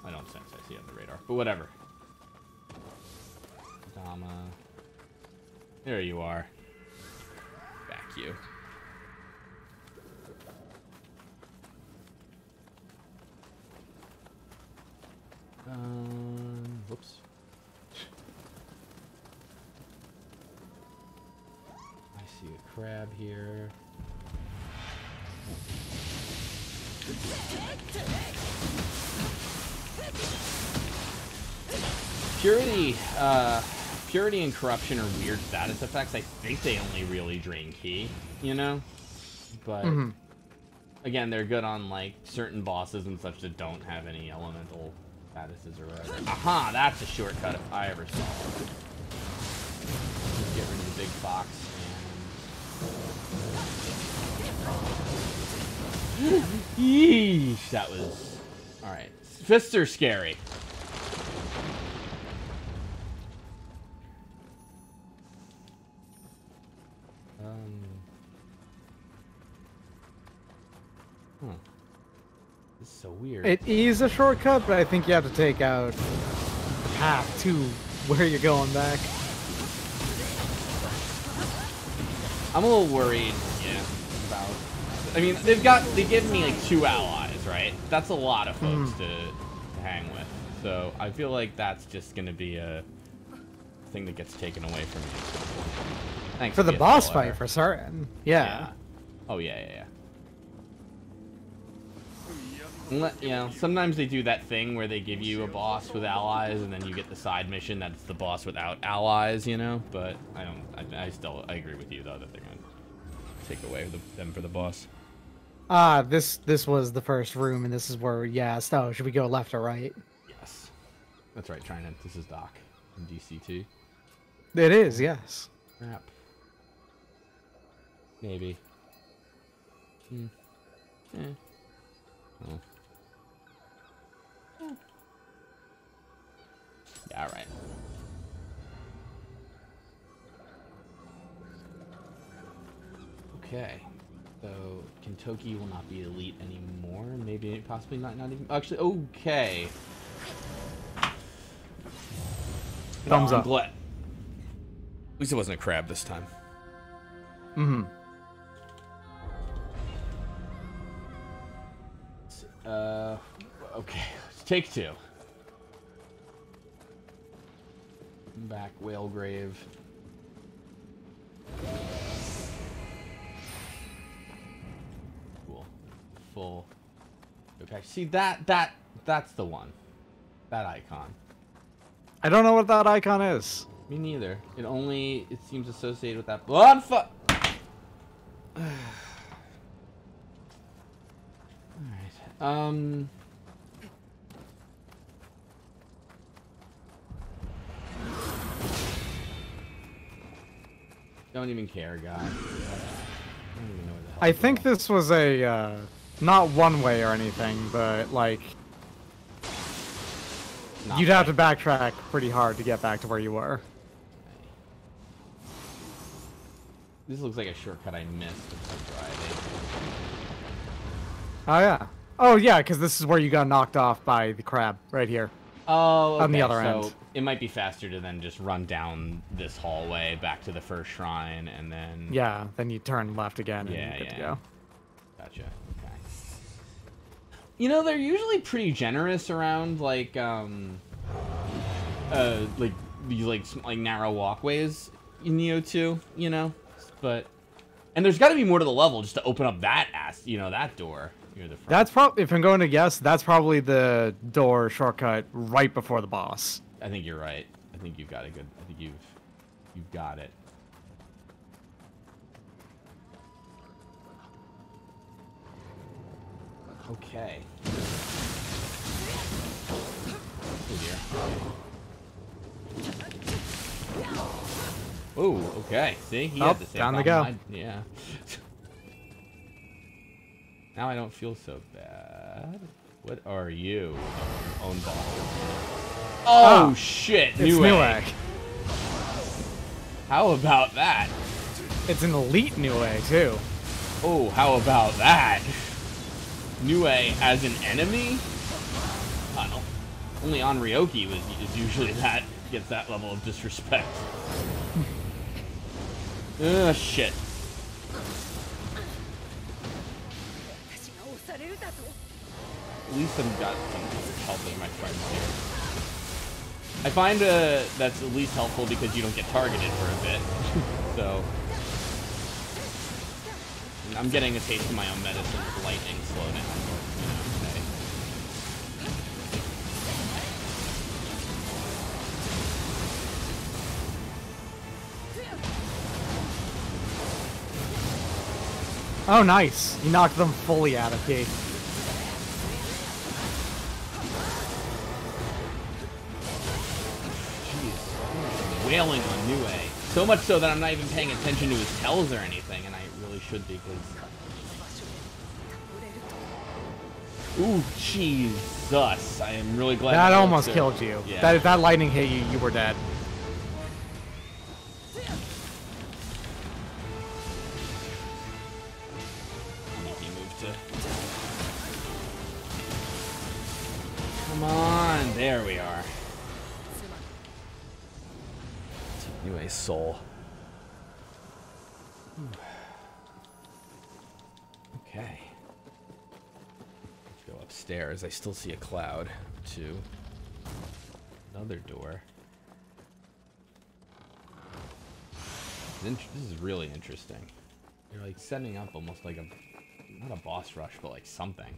I don't sense, I see it on the radar. But whatever. Kodama. There you are. Back you. Whoops. I see a crab here. Purity and corruption are weird status effects. I think they only really drain ki, you know? But, again, they're good on, like, certain bosses and such that don't have any elemental statuses or whatever. Aha! That's a shortcut if I ever saw one. Just get rid of the big fox and... Yeesh! That was... Alright. Fists are scary. This is so weird. It is a shortcut, but I think you have to take out the path to where you're going back. I'm a little worried, yeah, about... I mean, they give me like 2 allies, right? That's a lot of folks to hang with. So I feel like that's just going to be a thing that gets taken away from me. Thanks For the PS4. boss fight, for certain. Yeah. Oh, yeah. You know, sometimes they do that thing where they give you a boss with allies, and then you get the side mission that's the boss without allies, you know? But I agree with you, though, that they're going to take away them for the boss. This was the first room, and this is where we asked, oh, should we go left or right? Yes. That's right, this is Doc in DC2. It is, yes. Crap. Maybe. Oh. Yeah, all right. Okay. So Kentucky will not be elite anymore. Maybe, possibly not even. Actually, okay. Thumbs I'm up. glad. At least it wasn't a crab this time. Mm-hmm. Okay. Take two. Back, whale grave. Cool. Full. Okay. See that's the one. That icon. I don't know what that icon is. Me neither. It seems associated with that blood Alright. Don't even care, guy. I don't even know where the hell I to think go. this was a, not one way or anything, but, like, Not you'd have to right. backtrack pretty hard to get back to where you were. This looks like a shortcut I missed. Oh, yeah. Oh, yeah, because this is where you got knocked off by the crab, right here. Oh, okay. On the other So end. it might be faster to then just run down this hallway back to the first shrine and then... Yeah, then you turn left again and Yeah, you're good to yeah. go. Gotcha. Okay. You know, they're usually pretty generous around, like these, like, narrow walkways in Nioh 2, you know? But... And there's gotta be more to the level just to open up that that door near the front. That's probably, if I'm going to guess, that's probably the door shortcut right before the boss. I think you're right. I think you've got a good... I think you've got it. Okay. Oh dear. Oh, okay. See? He had the same down they problem go. yeah. Now I don't feel so bad. What are you? Your own boss. Oh, shit. It's Nioh. Nioh. How about that? It's an elite Nioh, too. Oh, how about that? Nioh as an enemy? Well, only Onryoki is usually gets that level of disrespect. Ugh, shit. At least I've got some help with my friends here. I find that's at least helpful because you don't get targeted for a bit. So I'm getting a taste of my own medicine with lightning slowdown. Oh, nice. You knocked them fully out of key. Jeez. Wailing on Nioh. So much so that I'm not even paying attention to his tells or anything, and I really should be, because... Ooh, Jesus. I am really glad... That almost killed you. Yeah. If that lightning hit you, you were dead. Come on, there we are. Nioh's soul. Okay. Let's go upstairs. I still see a cloud, too. Another door. This is really interesting. You're like setting up almost like not a boss rush, but like something.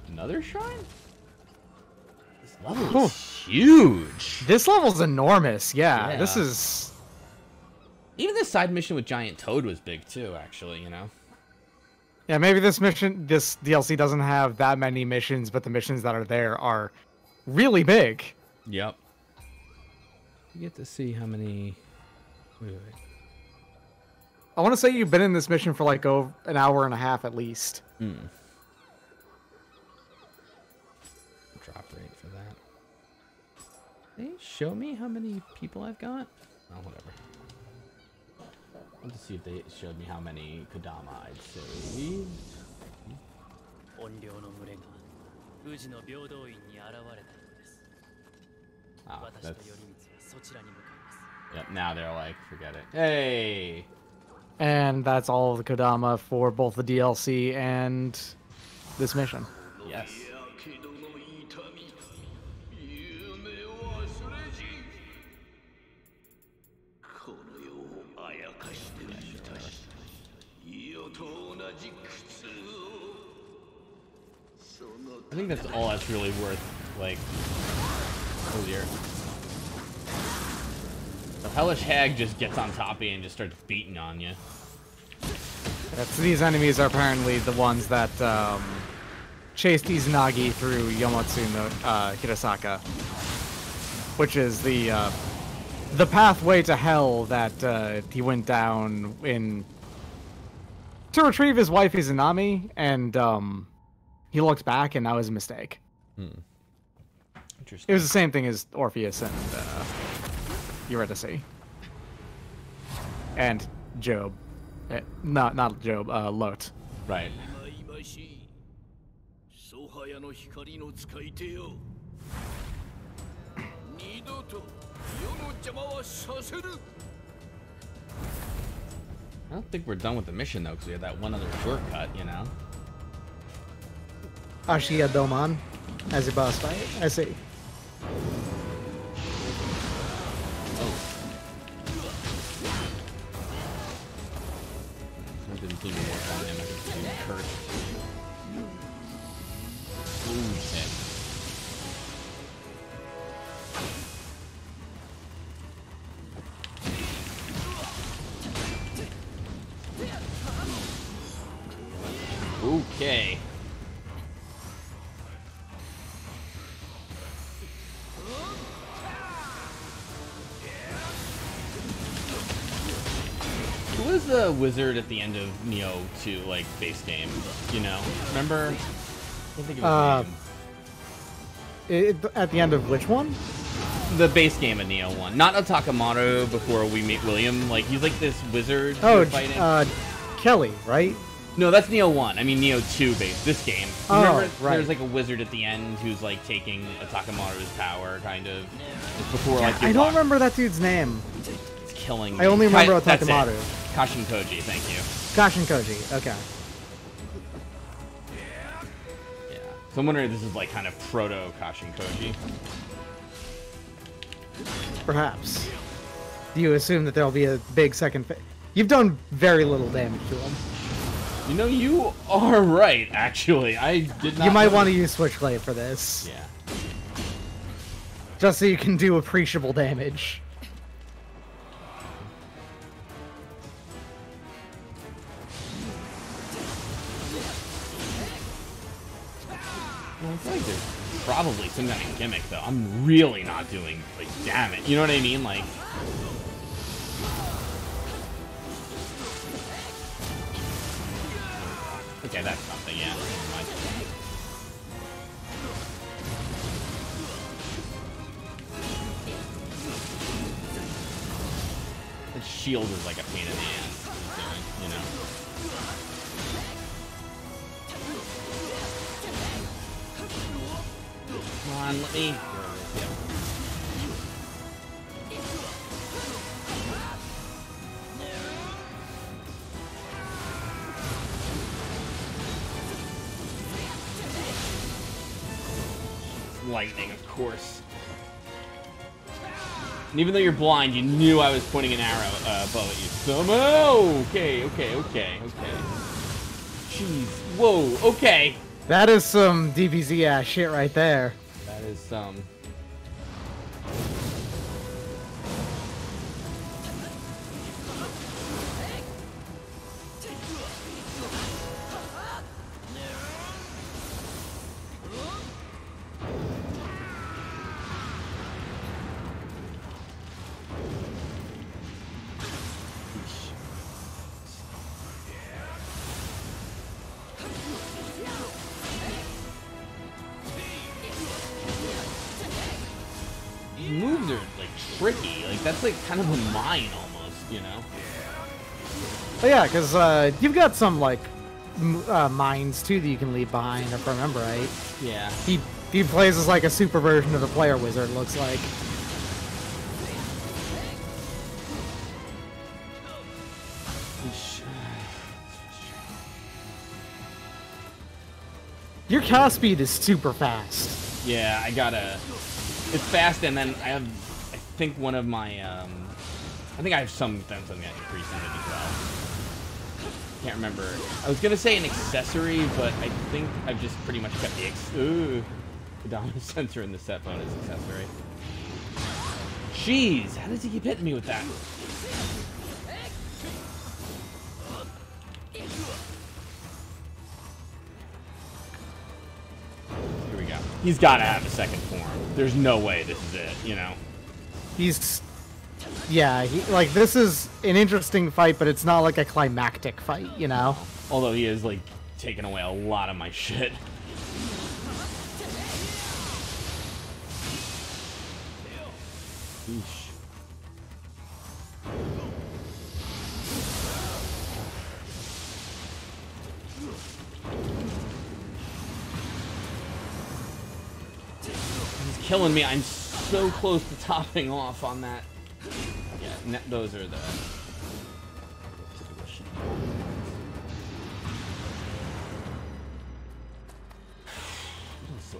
Another shrine? This level is huge. This level's enormous. Yeah, Yeah. this is... Even the side mission with Giant Toad was big too, actually, you know? Yeah, maybe this DLC doesn't have that many missions, but the missions that are there are really big. Yep. You get to see how many... Wait. I want to say you've been in this mission for like an hour and a half at least. Hmm. Drop rate for that. show me how many people I've got? Oh, whatever. I want to see if they showed me how many Kodama I'd saved. 怨霊の群れが宇治の平等院に現れたようです。 Oh, 私と that's... 頼光はそちらに向かいます。 Yep, now they're like, forget it. Hey! And that's all of the Kodama for both the DLC and this mission. Yes. I think that's all that's really worth, like, earlier. The Hellish Hag just gets on top of you and just starts beating on you. These enemies are apparently the ones that chased Izanagi through Yomotsu no Hirasaka, which is the pathway to hell that he went down in to retrieve his wife Izanami, and he looked back and that was a mistake. Interesting. It was the same thing as Orpheus and Eurydice and Job. Not Job, Lot. Right. I don't think we're done with the mission though, because we have that one other shortcut, you know. Ashiya Doman as a boss fight. I see. Oh. I didn't think more on him. I could do curse. Okay. Okay. Who was the wizard at the end of Nioh 2, like, base game? You know? Remember? I can't think of his name. At the end of which one? The base game of Nioh 1. Not Atakamoto before we meet William. Like, he's like this wizard Oh, fighting. Kelly, right? No, that's Nioh 1. I mean Nioh 2 base, this game. Oh, Remember, right. there's like a wizard at the end who's like taking Atakamoto's power, kind of. It's before, like, I don't remember that dude's name. It's killing me. I only remember That's it. Atakamoto. Kashin Koji, thank you. Kashin Koji, okay. Yeah. So I'm wondering if this is like kind of proto Kashin Koji. Perhaps. Do you assume that there'll be a big second phase? You've done very little damage to him. You know, you are right, actually. I did not. You might want to use Switchblade for this. Yeah. Just so you can do appreciable damage. Well, I feel like there's probably some kind of gimmick, though. I'm really not doing, like, damage. You know what I mean? Like... Okay, that's something, yeah. Never mind. The shield is like a pain in the ass, you know? Come on, let me... Yep. Lightning, of course. And even though you're blind, you knew I was pointing an arrow, bow at you. Somehow! Okay. Jeez. Whoa, okay. That is some DBZ ass shit right there. That is some... tricky. Like, that's like kind of a mine almost, you know? But yeah, because you've got some like mines too that you can leave behind, if I remember right. Yeah. He plays as like a super version of the player wizard, looks like. Your cast speed is super fast. Yeah, I gotta... It's fast, and then I have... I think one of my, I think I have something that increases it as well. Can't remember. I was gonna say an accessory, but I think I've just pretty much kept the dominant sensor in the set bonus accessory. Jeez, how does he keep hitting me with that? Here we go. He's gotta have a second form. There's no way this is it, you know? Yeah, like, this is an interesting fight, but it's not like a climactic fight, you know? Although he is, like, taking away a lot of my shit. Eesh. He's killing me. I'm so close to topping off on that. Yeah, those are the...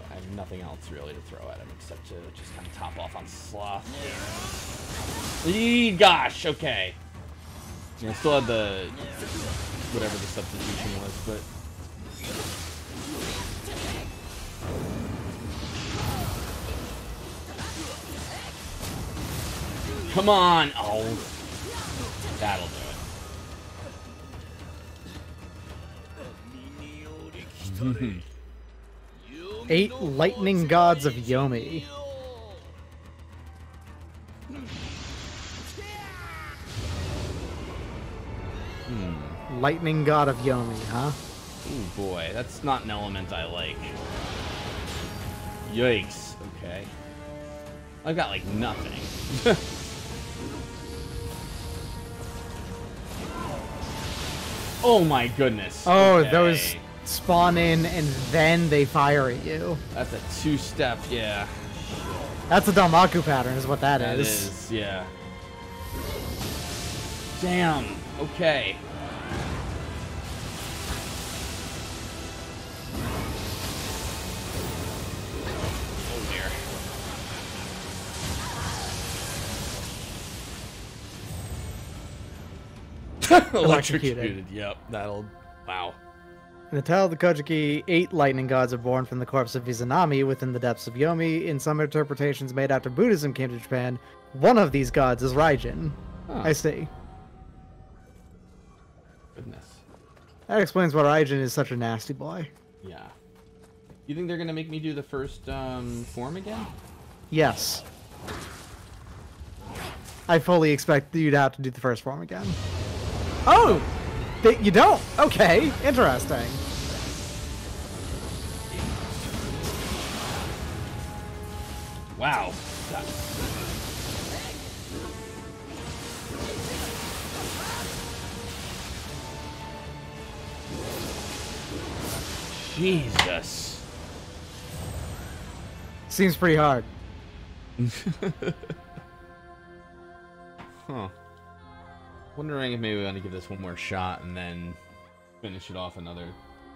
I have nothing else really to throw at him except to just kind of top off on sloth. Gosh, okay. Yeah, I still had the... whatever the substitution was, but... Come on! Oh. That'll do it. 8 lightning gods of Yomi. Lightning god of Yomi, huh? Ooh, boy. That's not an element I like. Yikes. Okay. I've got, like, nothing. Oh my goodness. Oh, okay. those spawn in and then they fire at you. That's a two-step, yeah. That's a Dalmaku pattern is what that is. That is, yeah. Damn. Okay. Oh dear. Electrocuted. Yep. That'll... Wow. In the tale of the Kojiki, 8 lightning gods are born from the corpse of Izanami within the depths of Yomi. In some interpretations made after Buddhism came to Japan, one of these gods is Raijin. Huh. I see. Goodness. That explains why Raijin is such a nasty boy. Yeah. You think they're gonna make me do the first form again? Yes. I fully expect you to have to do the first form again. Oh! You don't? Okay, interesting. Wow. Jesus. Seems pretty hard. Huh. Wondering if maybe we want to give this one more shot and then finish it off another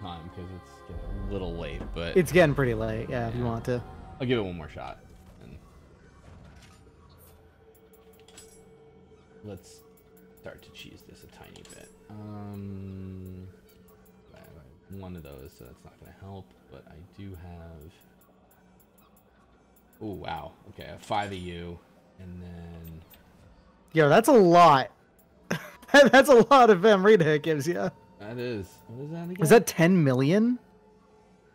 time because it's getting a little late, but It's getting pretty late, yeah, if you want to. I'll give it one more shot. And let's start to cheese this a tiny bit. I have one of those, so that's not going to help, but I do have... Oh, wow. Okay, I have 5 of you, and then... Yo, that's a lot. That's a lot of Amrita it gives you. That is... What is that again? Is that 10 million?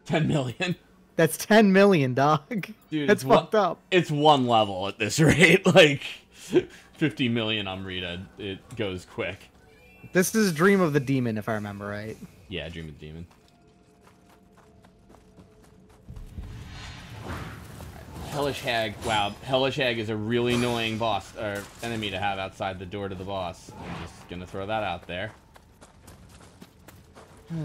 10 million? That's 10 million, dog. Dude, that's fucked up. It's one level at this rate. Like, 50 million Amrita, it goes quick. This is Dream of the Demon, if I remember right. Yeah, Dream of the Demon. Hellish Hag. Wow, Hellish Hag is a really annoying boss or enemy to have outside the door to the boss. I'm just gonna throw that out there. Okay.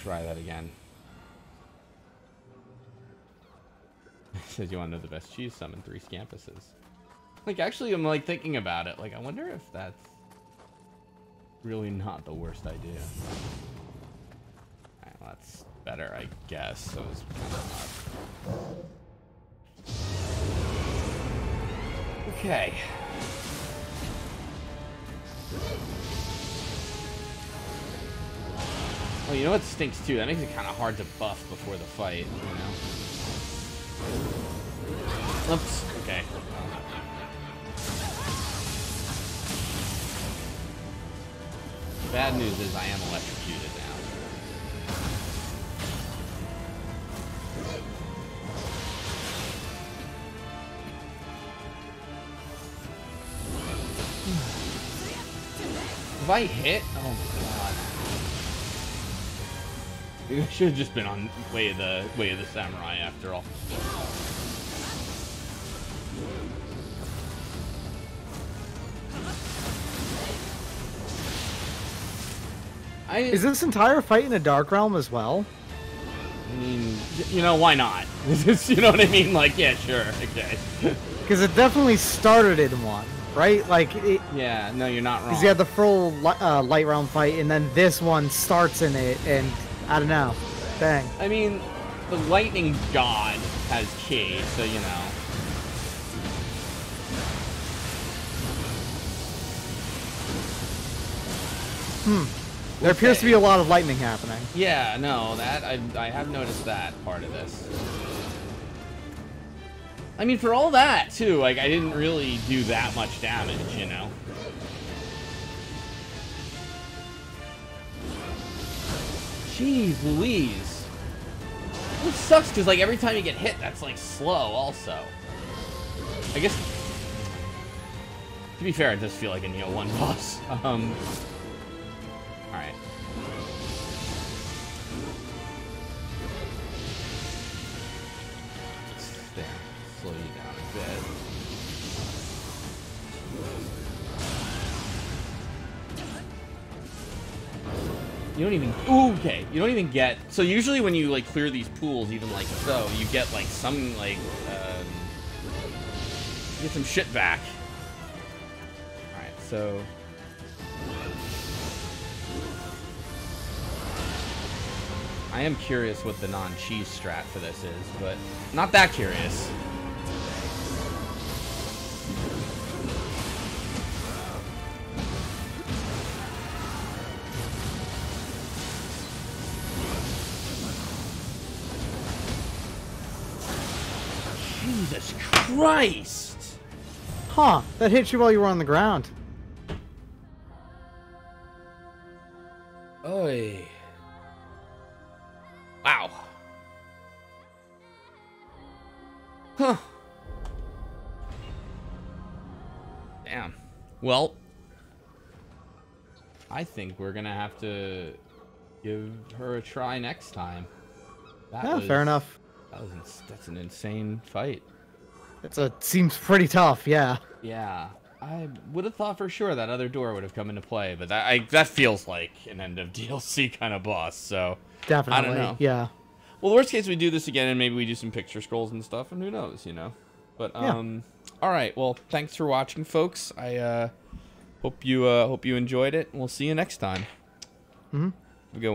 Try that again. Says you want to know the best cheese, summon 3 scampuses. Like, actually, I'm like thinking about it. Like, I wonder if that's really not the worst idea. Alright, well, that's better, I guess. So it's kind of okay. Well, you know what stinks too? That makes it kind of hard to buff before the fight, you know? Oops. Okay. The bad news is I am electrocuted now. If I hit? Oh my god. Maybe I should have just been on way of the samurai after all. Is this entire fight in a Dark Realm as well? I mean, you know, why not? You know what I mean? Like, yeah, sure, okay. Because it definitely started in one, right? Like, yeah, no, you're not wrong. Because you had the full Light Realm fight, and then this one starts in it, and I don't know. Dang. I mean, the lightning god has ki, so you know. There appears to be a lot of lightning happening. Yeah, no, that I have noticed that part of this. I mean, for all that too, like I didn't really do that much damage, you know. Jeez Louise. It sucks because like every time you get hit, that's like slow also. I guess to be fair, it does feel like a Nioh 1 boss. Alright. There. Slow you down a bit. You don't even... Ooh, okay. You don't even get... So usually when you, like, clear these pools, even like so, you get, like, some, like, you get some shit back. Alright, so... I am curious what the non-cheese strat for this is, but not that curious. Jesus Christ! Huh, that hit you while you were on the ground. Oy. Wow. Huh. Damn. Well, I think we're gonna have to give her a try next time. Yeah, fair enough. That's an insane fight. Seems pretty tough, yeah. Yeah. I would have thought for sure that other door would have come into play, but that feels like an end of DLC kind of boss, so... Definitely, I don't know. Yeah. Well, worst case, we do this again, and maybe we do some picture scrolls and stuff, and who knows, you know? But, yeah. All right, well, thanks for watching, folks. I hope you enjoyed it, and we'll see you next time. Mm-hmm. Have a good one.